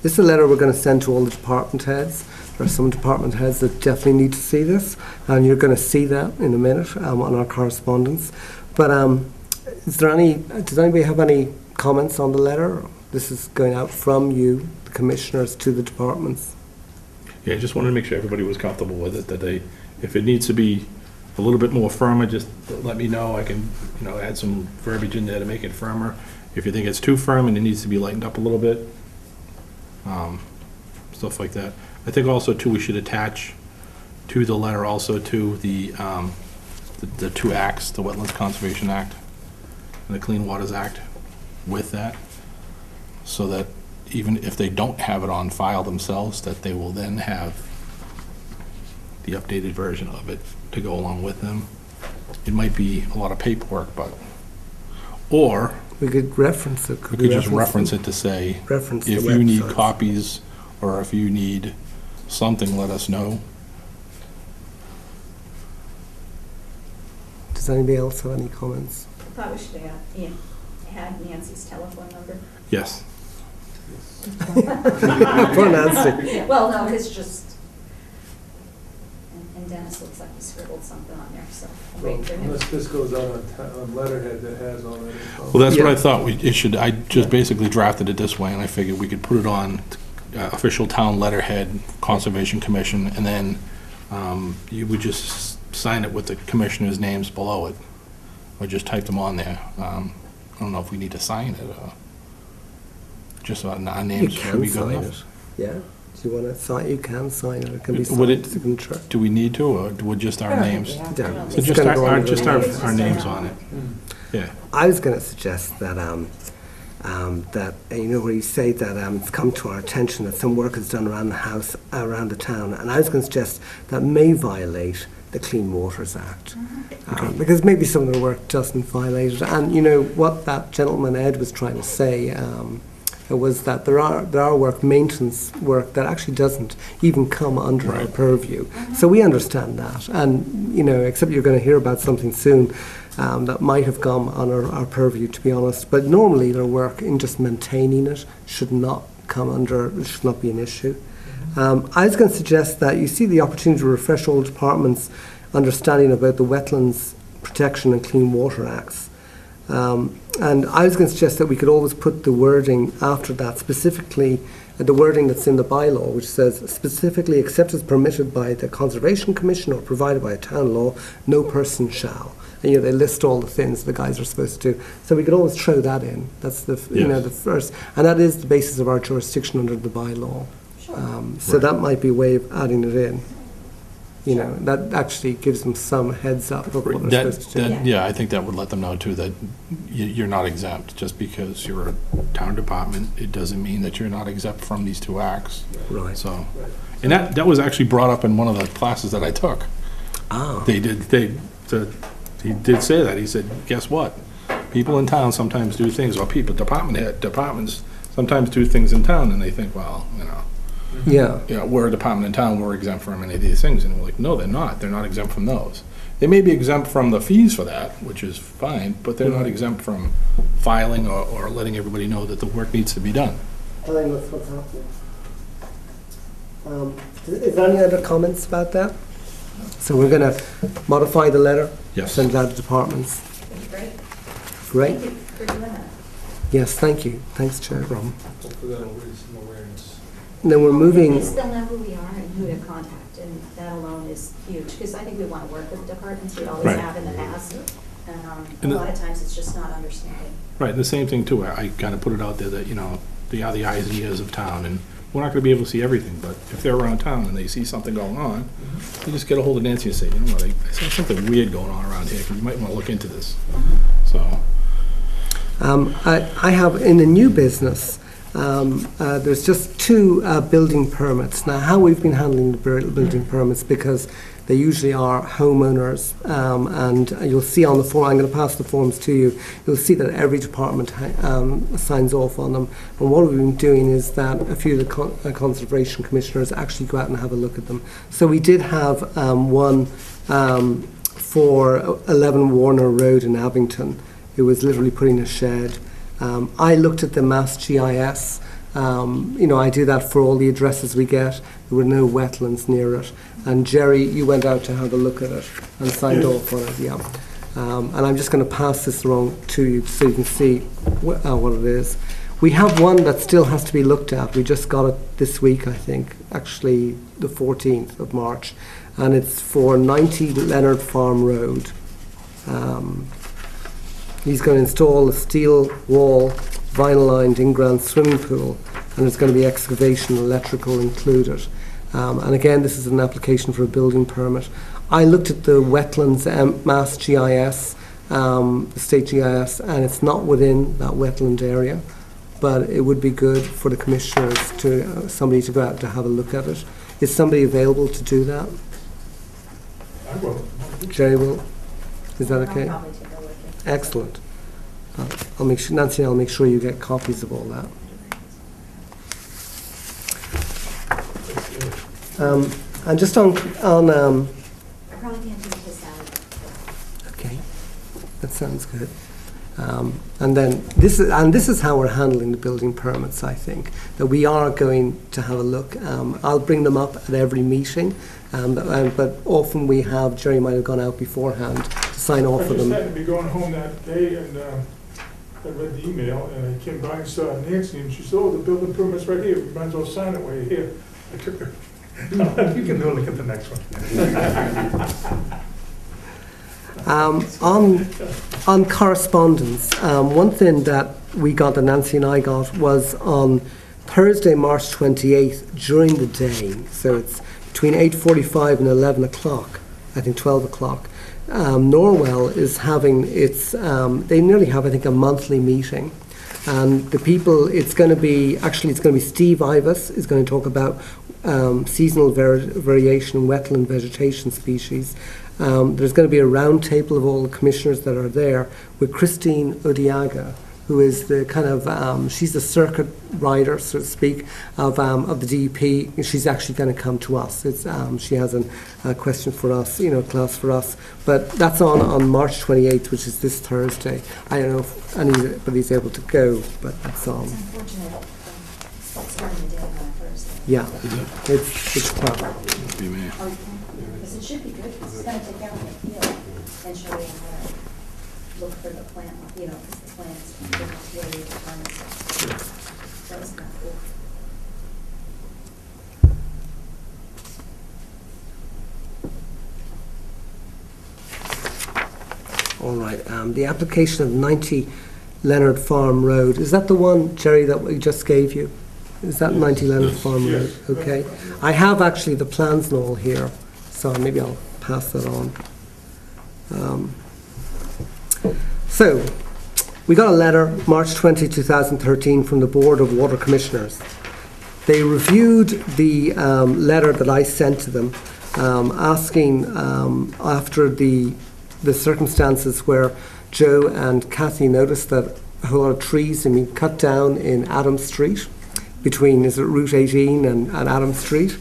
This is a letter we're going to send to all the department heads. There are some department heads that definitely need to see this, and you're going to see that in a minute on our correspondence. But does anybody have any comments on the letter? This is going out from you, the commissioners to the departments. Yeah, I just wanted to make sure everybody was comfortable with it, that they, if it needs to be a little bit more firmer, just let me know. I can, add some verbiage in there to make it firmer. If you think it's too firm and it needs to be lightened up a little bit, stuff like that. I think also too, we should attach to the letter also to the two acts, the Wetlands Conservation Act and the Clean Waters Act with that, so that even if they don't have it on file themselves, that they will then have the updated version of it to go along with them. It might be a lot of paperwork, or we could reference it. We could just reference it to say, if you need copies or if you need something, let us know. Does anybody else have any comments? Probably should have Nancy's telephone number. Yes. Poor Nancy. Well, no, it's just, and Dennis looks like he scribbled something on there, so I'm waiting for him. Unless this goes out on letterhead that has all that info. Well, that's what I thought. I just basically drafted it this way, and I figured we could put it on official town letterhead, Conservation Commission, and then you would just sign it with the commissioners' names below it, or just type them on there. I don't know if we need to sign it, just our names. You can sign it. Yeah. Do you want to sign? You can sign it. It can be signed signature. Do we need to, or would just our names? Yeah. So just our names on it. Yeah. I was going to suggest that that where you say that it's come to our attention that some work is done around the house, around the town, and I was going to suggest that may violate the Clean Waters Act, because maybe some of the work doesn't violate it. And what that gentleman Ed was trying to say was that there are maintenance work that actually doesn't even come under our purview. So we understand that, and except you're going to hear about something soon that might have come on our purview, to be honest. But normally their work in just maintaining it should not be an issue. I was going to suggest that you see the opportunity to refresh all departments' understanding about the Wetlands Protection and Clean Water Acts. And I was going to suggest that we could always put the wording after that, specifically the wording that's in the bylaw, which says, specifically, except as permitted by the Conservation Commission or provided by a town law, no person shall. And they list all the things the guys are supposed to do. So we could always throw that in. That's the the first, and that is the basis of our jurisdiction under the bylaw. So that might be a way of adding it in. That actually gives them some heads up of what they're supposed to do. Yeah, I think that would let them know too that you're not exempt. Just because you're a town department, it doesn't mean that you're not exempt from these two acts. Right. So, and that was actually brought up in one of the classes that I took. Oh. He did say that. He said, guess what? People in town sometimes do things, or departments sometimes do things in town, and they think, well, we're a department in town, we're exempt from any of these things. And we're like, no, they're not. They're not exempt from those. They may be exempt from the fees for that, which is fine, but they're not exempt from filing or letting everybody know that the work needs to be done. I think that's what's happening. Is there any other comments about that? So we're going to modify the letter, send it out to departments. Great. Great. Thank you for doing that. Yes, thank you. Thanks, Chair. Hopefully that'll raise some awareness. And then we're moving. They still know who we are and who to contact, and that alone is huge, because I think we want to work with the departments, we always have in the past. And a lot of times it's just not understanding. Right, and the same thing too, I kind of put it out there that, they are the eyes and ears of town, and we're not going to be able to see everything, but if they're around town and they see something going on, they just get a hold of Nancy and say, you know what, I saw something weird going on around here, you might want to look into this. So. I have in the new business, there's just two building permits. Now, how we've been handling the building permits, because they usually are homeowners, and you'll see on the form, I'm going to pass the forms to you, you'll see that every department signs off on them. And what we've been doing is that a few of the conservation commissioners actually go out and have a look at them. So we did have one for 11 Warner Road in Abington. It was literally putting a shed. I looked at the Mass GIS. I do that for all the addresses we get. There were no wetlands near it. And Jerry, you went out to have a look at it and signed off on it, And I'm just going to pass this along to you so you can see what it is. We have one that still has to be looked at. We just got it this week, I think, actually the 14th of March, and it's for 90 Leonard Farm Road. He's going to install a steel wall, vinyl-lined in-ground swimming pool, and there's going to be excavation, electrical included. And again, this is an application for a building permit. I looked at the wetlands Mass GIS, the state GIS, and it's not within that wetland area. But it would be good for the commissioners to somebody to go out to have a look at it. Is somebody available to do that? I will. Jerry will. Is that okay? I'll probably take a look at it. Excellent. I'll make sure, Nancy, I'll make sure you get copies of all that. And just on I probably can't do it this Saturday. okay, that sounds good. And then this is how we're handling the building permits. I think that we are going to have a look. I'll bring them up at every meeting, but often we have, Jerry might have gone out beforehand to sign off I for just them. happened to be going home that day, and I read the email, and I came by and saw Nancy, and she said, "Oh, the building permit's right here, we might as well sign it while you're here." I took her, you can go look at the next one. On correspondence, one thing that we got, that Nancy and I got, was on Thursday, March 28th, during the day, so it's between 8:45 and 11 o'clock, I think 12 o'clock, Norwell is having its, they nearly have, I think, a monthly meeting. And the people, it's going to be Steve Ivas is going to talk about seasonal variation in wetland vegetation species. There's going to be a round table of all the commissioners that are there with Christine Odiaga, who is the kind of, she's the circuit rider, so to speak, of the DEP. She's actually going to come to us. It's, she has a question for us, class for us. But that's on March 28th, which is this Thursday. I don't know if anybody's able to go, but that's on. It's unfortunate, starting the day on a Thursday. Yeah, it's tough. Because it should be good, because it's going to take out the field and show you how to look for the plant, because the plant's where you find stuff. That was kind of cool. All right, the application of 90 Leonard Farm Road, is that the one, Jerry, that we just gave you? Is that 90 Leonard Farm Road? Okay. I have actually the plans and all here, so maybe I'll pass that on. So, we got a letter, March 20, 2013, from the Board of Water Commissioners. They reviewed the letter that I sent to them, asking after the circumstances where Joe and Kathy noticed that a whole lot of trees had been cut down in Adams Street, between, is it Route 18 and Adams Street?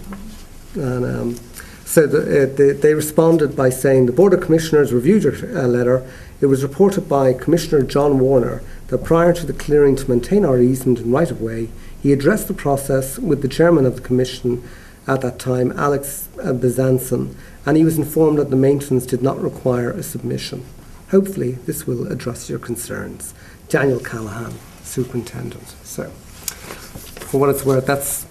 And so they responded by saying, the Board of Commissioners reviewed your letter. It was reported by Commissioner John Warner that prior to the clearing to maintain our easement and right-of-way, he addressed the process with the chairman of the commission at that time, Alex Bezanson, and he was informed that the maintenance did not require a submission. Hopefully, this will address your concerns. Daniel Callahan, Superintendent. So, for what it's worth, this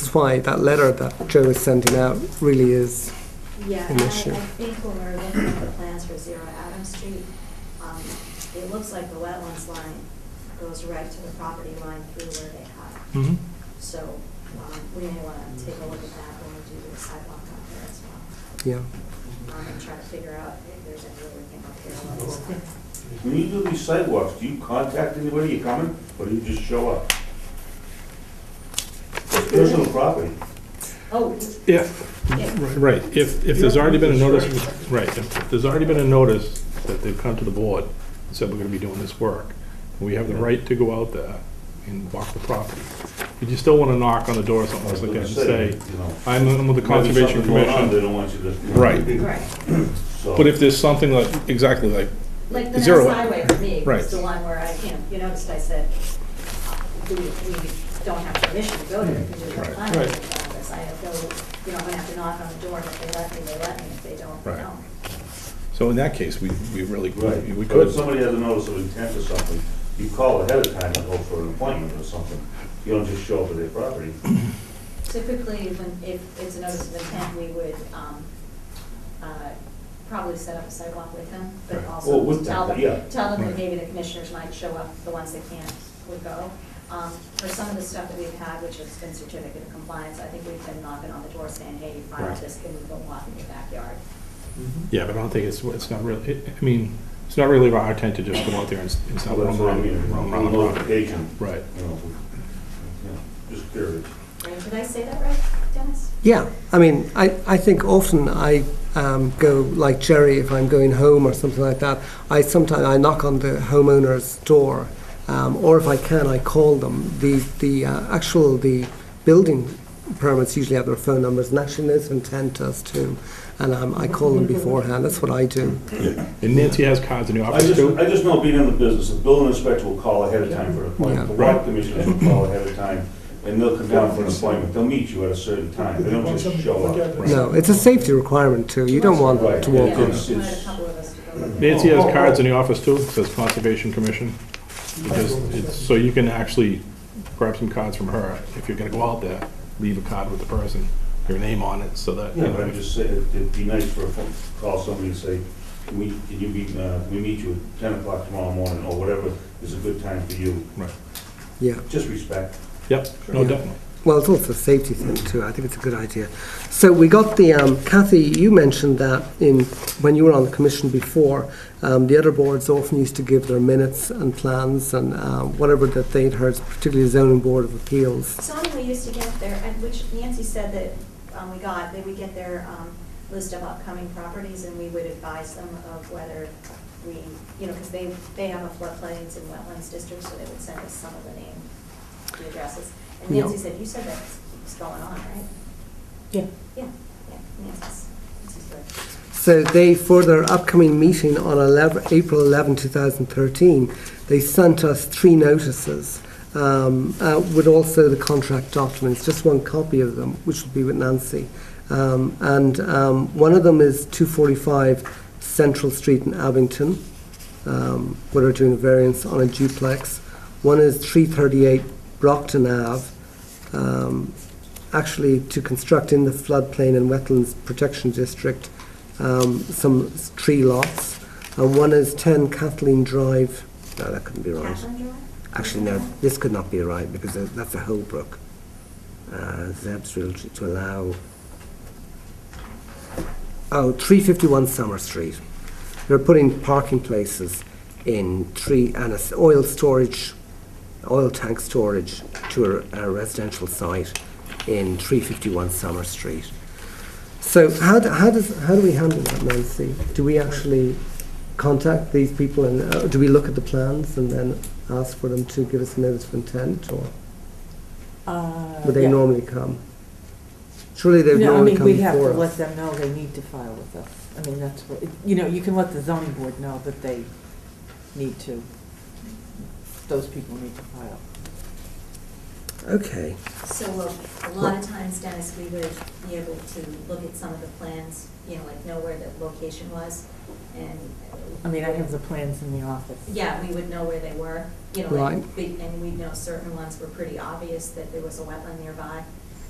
is why that letter that Joe is sending out really is Yeah, an and I issue. think when we're looking at the plans for Zero Adams Street, it looks like the wetlands line goes right to the property line through where they cut. So we may want to take a look at that when we do the sidewalk out there as well. Yeah. And try to figure out if there's any way we can help parallel. When you do these sidewalks, do you contact anybody, you coming, or do you just show up? It's personal property. Oh, Right, if there's already been a notice, right, if there's already been a notice that they've come to the board and said we're gonna be doing this work, we have the right to go out there and walk the property. But you still wanna knock on the door or something like that and say, I'm with the Conservation Commission. They don't want you to. Right. right. So- But if there's something like, exactly like, Like the Zero. Mass Highway for me Right. was the one where you noticed I said, we don't have permission to go there because there's no Right. planning Right. office. I have no, I'm gonna have to knock on the door, and if they let me, they let me, if they don't, they Right. don't. so in that case, we really, Right, we but if could. somebody has a notice of intent or something, you call ahead of time and go for an appointment or something. You don't just show up at their property. Typically, if it's a notice of intent, we would probably set up a sidewalk with them, but Well, also with tell them, them, yeah. tell them that Right. maybe the commissioners might show up, the ones that can't would go. For some of the stuff that we've had, which has been certificate of compliance, I think we've been knocking on the door saying, hey, you filed Right. this, can we go walk in your backyard? Yeah, but I don't think it's not really, I mean, it's not really our intent to just go out there and start Well, that's what I mean. wrong. Notification. Right. You know, yeah, just curious. Right, did I say that right, Dennis? Yeah, I mean, I think often I go, like Jerry, if I'm going home or something like that, I knock on the homeowner's door, or if I can, I call them. The building permits usually have their phone numbers, and actually notice of intent does too, and I call them beforehand. That's what I do. And Nancy has cards in the office too? I just know being in the business, the building inspector will call ahead of time for an appointment. Yeah. The water commissioners will call ahead of time, and they'll come down for an appointment. They'll meet you at a certain time. They don't just show up. No, it's a safety requirement too. You don't want Right. to walk Yeah, in. we wanted a couple of us to go. Nancy has cards in the office too, it says Conservation Commission. Because it's, so you can actually grab some cards from her. If you're gonna go out there, leave a card with the person, your name on it, so that, you Yeah, but know. I'm just saying, it'd be nice for a phone, call somebody and say, can we meet you at 10 o'clock tomorrow morning, or whatever is a good time for you. Right. Yeah. Just respect. Yep, no, Yeah. definitely. Well, it's also a safety thing too. I think it's a good idea. So we got the, Kathy, you mentioned that when you were on the commission before, the other boards often used to give their minutes and plans and whatever that they'd heard, particularly the Zoning Board of Appeals. Some we used to get their, and which Nancy said that they would get their list of upcoming properties, and we would advise them of whether we, because they have a floodplains and wetlands district, so they would send us some of the addresses. And Nancy said, you said that's going on, right? Yeah. Yeah, Nancy's good. So they, for their upcoming meeting on April 11, 2013, they sent us 3 notices with also the contract documents, just one copy of them, which will be with Nancy. And one of them is 245 Central Street in Abington, where they're doing a variance on a duplex. One is 338 Brockton Ave, actually to construct in the floodplain and wetlands protection district some tree lots. And one is 10 Kathleen Drive. No, that couldn't be right. Catherine Drive? Actually, no, this could not be right because that's a Holbrook. Zeb's Realty to allow. Oh, 351 Summer Street. They're putting parking places in and oil tank storage to a residential site in 351 Summer Street. So how do we handle that, Nancy? Do we actually contact these people and do we look at the plans and then ask for them to give us a notice of intent, or would they Yeah. normally come? Surely they've No, I normally mean, come we have to before let us. them know they need to file with us. I mean, that's what, you can let the zoning board know that they need to, those people need to file. Okay. So a lot of times, Dennis, we would be able to look at some of the plans, like know where the location was, and. I mean, I have the plans in the office. Yeah, we would know where they were, Right. and we'd know certain ones were pretty obvious that there was a wetland nearby,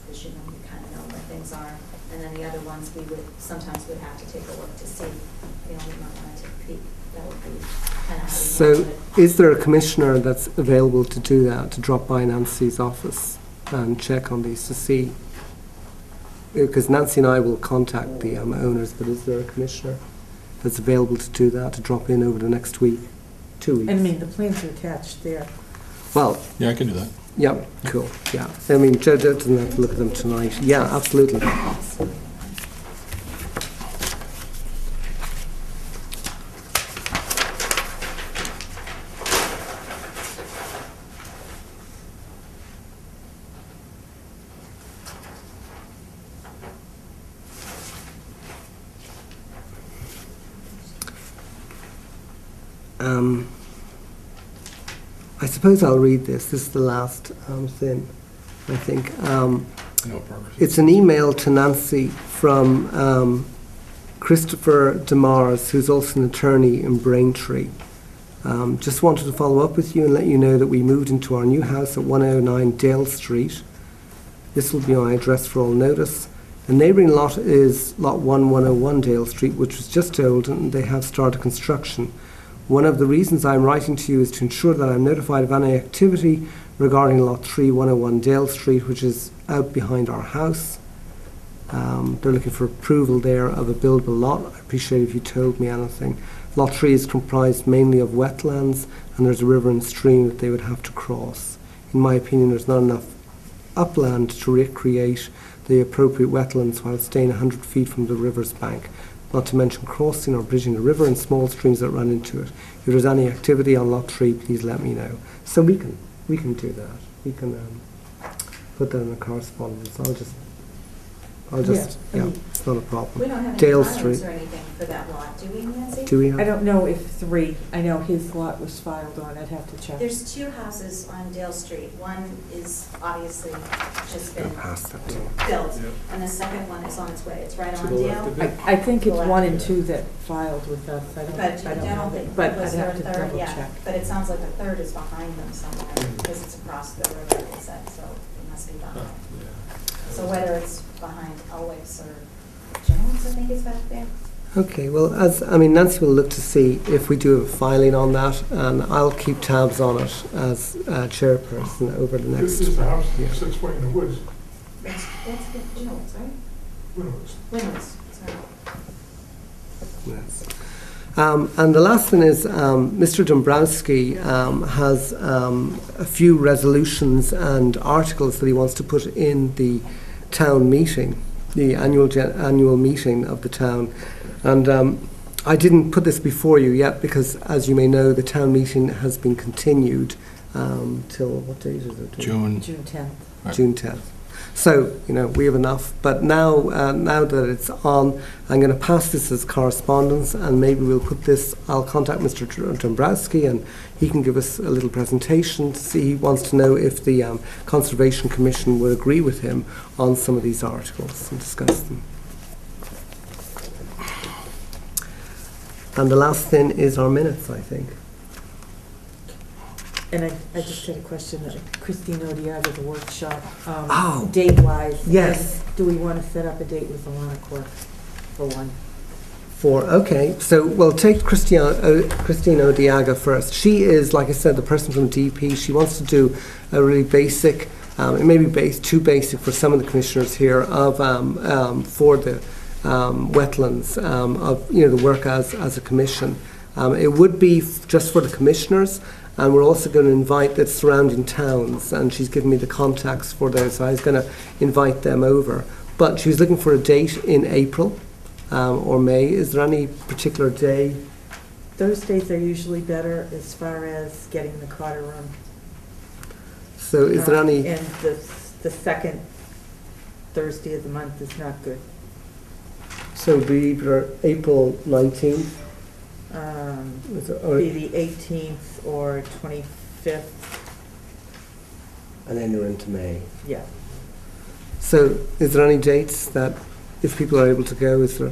because you kind of know where things are. And then the other ones, sometimes would have to take a look to see, we might want to take a peek. That would be kind of how we So handle it. is there a commissioner that's available to do that, to drop by Nancy's office and check on these to see? Because Nancy and I will contact the owners, but is there a commissioner that's available to do that, to drop in over the next week, 2 weeks? I mean, the plans are attached there. Well, Yeah, I can do that. yeah, cool, yeah. I mean, Joe doesn't have to look at them tonight. Yeah, absolutely. I suppose I'll read this. This is the last thing, I think. No progress. It's an email to Nancy from Christopher DeMars, who's also an attorney in Braintree. Just wanted to follow up with you and let you know that we moved into our new house at 109 Dale Street. This will be my address for all notice. The neighbouring lot is lot 101 Dale Street, which was just old, and they have started construction. One of the reasons I'm writing to you is to ensure that I'm notified of any activity regarding lot 3, 101 Dale Street, which is out behind our house. They're looking for approval there of a buildable lot. I appreciate if you told me anything. Lot 3 is comprised mainly of wetlands, and there's a river and stream that they would have to cross. In my opinion, there's not enough upland to recreate the appropriate wetlands while staying 100 feet from the river's bank, not to mention crossing or bridging the river and small streams that run into it. If there's any activity on lot 3, please let me know. So we can do that. We can put that in a correspondence. I'll just, it's not a problem. We don't have any Dale filings Street. or anything for that lot, do we, Nancy? Do we have? I don't know if 3, I know his lot was filed on, I'd have to check. There's 2 houses on Dale Street. One is obviously just been Go past that too. built, Yep. and the second one is on its way. It's right To on the left Dale. of it? I think it's 1 and 2 that filed with us, I But don't know. think, But was I'd there have a to third? double Yeah, check. but it sounds like the third is behind them somewhere, because it's across the river, it said, so it must be behind. So whether it's behind Elwix or Jones, I think is back there. Okay, well, Nancy will look to see if we do have a filing on that, and I'll keep tabs on it as chairperson over the This next. is the house Yeah. that sits way in the woods. That's the Jones, right? Winnowers. Winners, sorry. Yes. And the last thing is Mr. Dombrowski has a few resolutions and articles that he wants to put in the town meeting, the annual meeting of the town. And I didn't put this before you yet because, as you may know, the town meeting has been continued till, what date is it? June. June 10th. June 10th. So, we have enough. But now that it's on, I'm going to pass this as correspondence, and maybe we'll put this, I'll contact Mr. Dombrowski, and he can give us a little presentation to see. He wants to know if the Conservation Commission would agree with him on some of these articles and discuss them. And the last thing is our minutes, I think. And I just had a question, Christine Odiaga, the workshop, Oh. date-wise. Yes. Do we want to set up a date with Alana Quirk for one? Okay, so we'll take Christine Odiaga first. She is, like I said, the person from DP. She wants to do a really basic, it may be too basic for some of the commissioners here, of for the wetlands, of the work as a commission. It would be just for the commissioners, and we're also going to invite the surrounding towns, and she's given me the contacts for those, so I was going to invite them over. But she was looking for a date in April or May. Is there any particular day? Thursdays are usually better as far as getting the Carter Room. So is there any? And the second Thursday of the month is not good. So it would be either April 19th? Be the 18th or 25th. And then you're into May. Yeah. So is there any dates that, if people are able to go, is there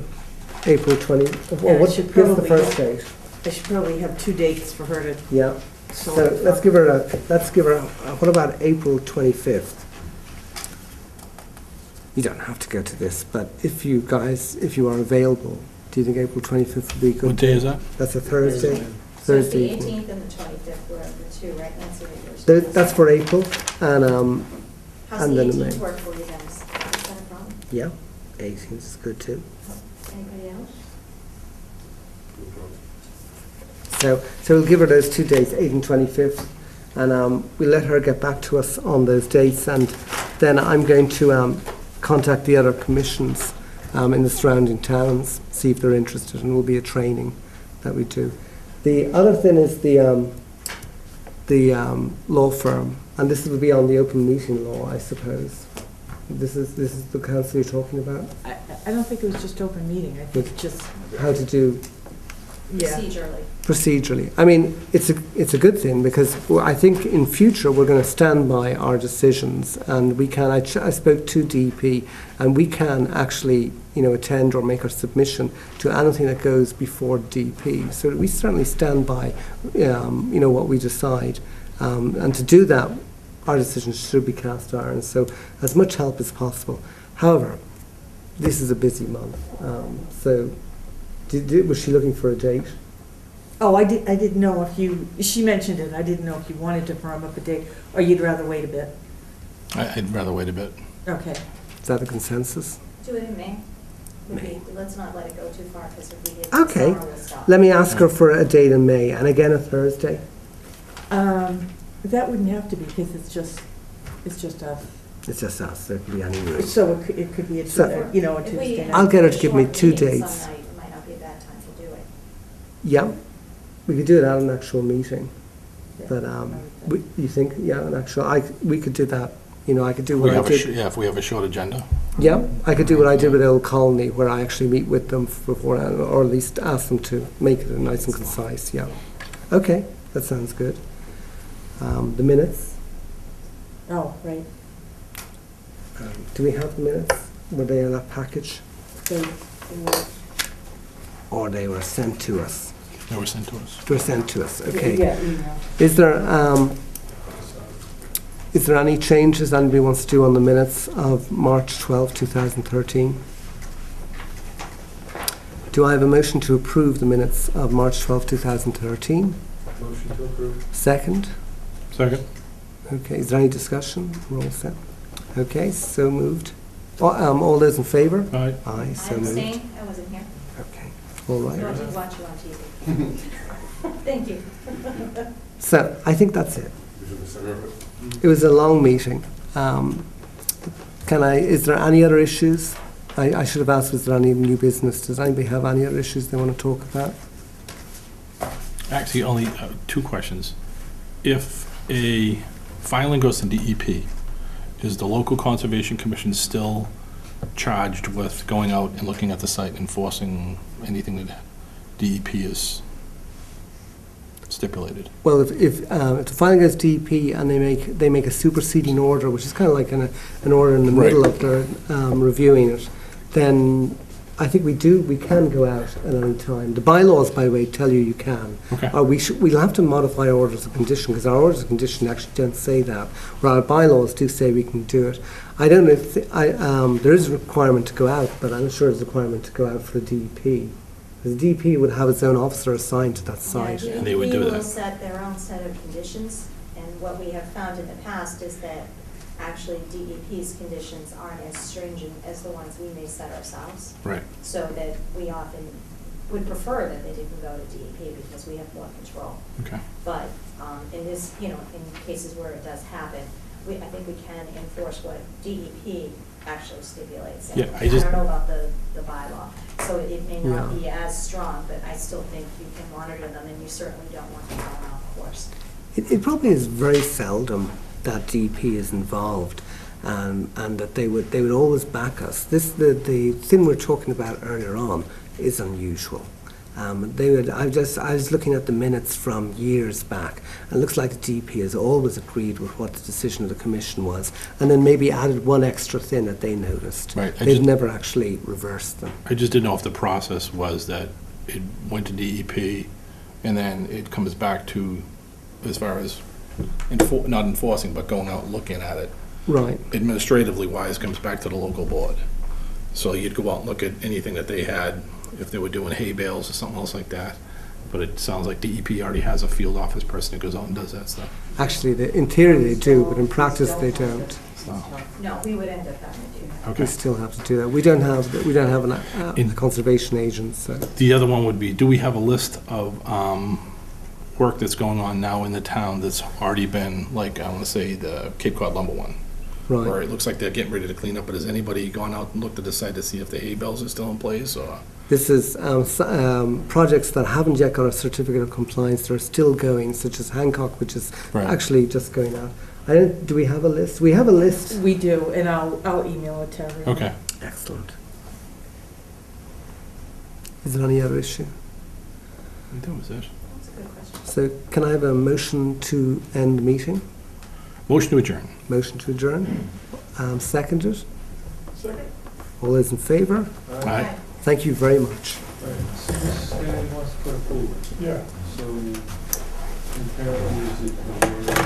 April 20? Or what's the first date? I should probably have 2 dates for her to. Yeah. So let's give her what about April 25th? You don't have to go to this, but if you are available, do you think April 25th would be good? What day is that? That's a Thursday. So it's Thursday the evening. 18th and the 25th were the 2, right, Nancy? that you were That's for April, and How's and the then in 18th May. work for you guys? Is that a problem? Yeah, 18th is good too. Anybody else? So we'll give her those 2 dates, 8th and 25th, and we'll let her get back to us on those dates, and then I'm going to contact the other commissions in the surrounding towns, see if they're interested, and it will be a training that we do. The other thing is the law firm, and this will be on the open meeting law, I suppose. This is the council you're talking about? I don't think it was just open meeting, I think just. How to do Yeah. procedurally. I mean, it's a good thing because I think in future we're going to stand by our decisions, and we can. I spoke to DEP, and we can actually, attend or make our submission to anything that goes before DEP. So we certainly stand by, what we decide, and to do that, our decisions should be cast iron. So as much help as possible. However, this is a busy month, so. Was she looking for a date? Oh, I didn't know if she mentioned it, I didn't know if you wanted to firm up a date, or you'd rather wait a bit. I'd rather wait a bit. Okay. Is that a consensus? Do it in May. Let's not let it go too far, because if we get Okay. summer, we'll stop. Let me ask her for a date in May, and again a Thursday. That wouldn't have to be, because it's just us. It's just us, there could be any room. So it could be a So- a Tuesday night. I'll get her to give me Short 2 meeting dates. Some night, it might not be a bad time to do it. Yeah, we could do it at an actual meeting, Yeah, but I would think. you think, an actual, we could do that. I could do We what I have did. if we have a short agenda. Yeah, I could do what I did with Old Colony, where I actually meet with them beforehand, or at least ask them to make it nice and concise, yeah. Okay, that sounds good. The minutes, Oh, right. do we have the minutes? Were they in that package? So, Or they were sent to us? They were sent to us. They were sent to us, okay. Yeah, email. Is there any changes anybody wants to do on the minutes of March 12, 2013? Do I have a motion to approve the minutes of March 12, 2013? Motion to approve. Second? Second. Okay, is there any discussion? We're all set. Okay, so moved. All those in favour? Aye. Aye, so I moved. abstain, I wasn't here. Okay, all So I right. did watch you on TV. Thank you. So, I think that's it. It was a long meeting. Is there any other issues? I should have asked, was there any new business? Does anybody have any other issues they want to talk about? Actually, only 2 questions. If a filing goes to DEP, is the local conservation commission still charged with going out and looking at the site, enforcing anything that DEP is stipulated? Well, if the filing goes DEP and they make a superseding order, which is kind of like an order in the Right. middle of their reviewing it, then I think we can go out at any time. The bylaws, by the way, tell you can. Okay. We'll have to modify our orders of condition, because our orders of condition actually don't say that, where our bylaws do say we can do it. I don't know if, there is a requirement to go out, but I'm not sure there's a requirement to go out for the DEP. Because the DEP would have its own officer assigned to that site. Yeah, And they would do DEP that. will set their own set of conditions, and what we have found in the past is that actually DEP's conditions aren't as stringent as the ones we may set ourselves. Right. So that we often would prefer that they didn't go to DEP because we have more control. Okay. But in this, in cases where it does happen, I think we can enforce what DEP actually stipulates. And Yeah, I just- don't know about the bylaw, so it may not Yeah. be as strong, but I still think you can monitor them, and you certainly don't want them going off course. It probably is very seldom that DEP is involved, and that they would always back us. The thing we were talking about earlier on is unusual. I was looking at the minutes from years back, and it looks like the DEP has always agreed with what the decision of the commission was, and then maybe added one extra thing that they noticed. Right, They've never actually reversed them. I just didn't know if the process was that it went to DEP and then it comes back to, as far as not enforcing, but going out and looking at it. Right. Administratively wise, comes back to the local board. So you'd go out and look at anything that they had, if they were doing hay bales or something else like that. But it sounds like DEP already has a field office person who goes out and does that stuff. Actually, in theory they do, but in practice they don't. So, No, we would end up having to do that. okay. We still have to do that. We don't have a conservation agent, so. The other one would be, do we have a list of work that's going on now in the town that's already been, like, I want to say, the Cape Cod lumber one? Right. Where it looks like they're getting ready to clean up, but has anybody gone out and looked at the site to see if the hay bales are still in place, or? This is projects that haven't yet got a certificate of compliance. They're still going, such as Hancock, which is Right. actually just going out. Do we have a list? We have a list. We do, and I'll email it to everyone. Okay. Excellent. Is there any other issue? That was it. That's a good question. So can I have a motion to end meeting? Motion to adjourn. Motion to adjourn? Seconded? Second. All those in favour? Aye. Thank you very much. This guy wants to put a pool in. Yeah. So apparently is it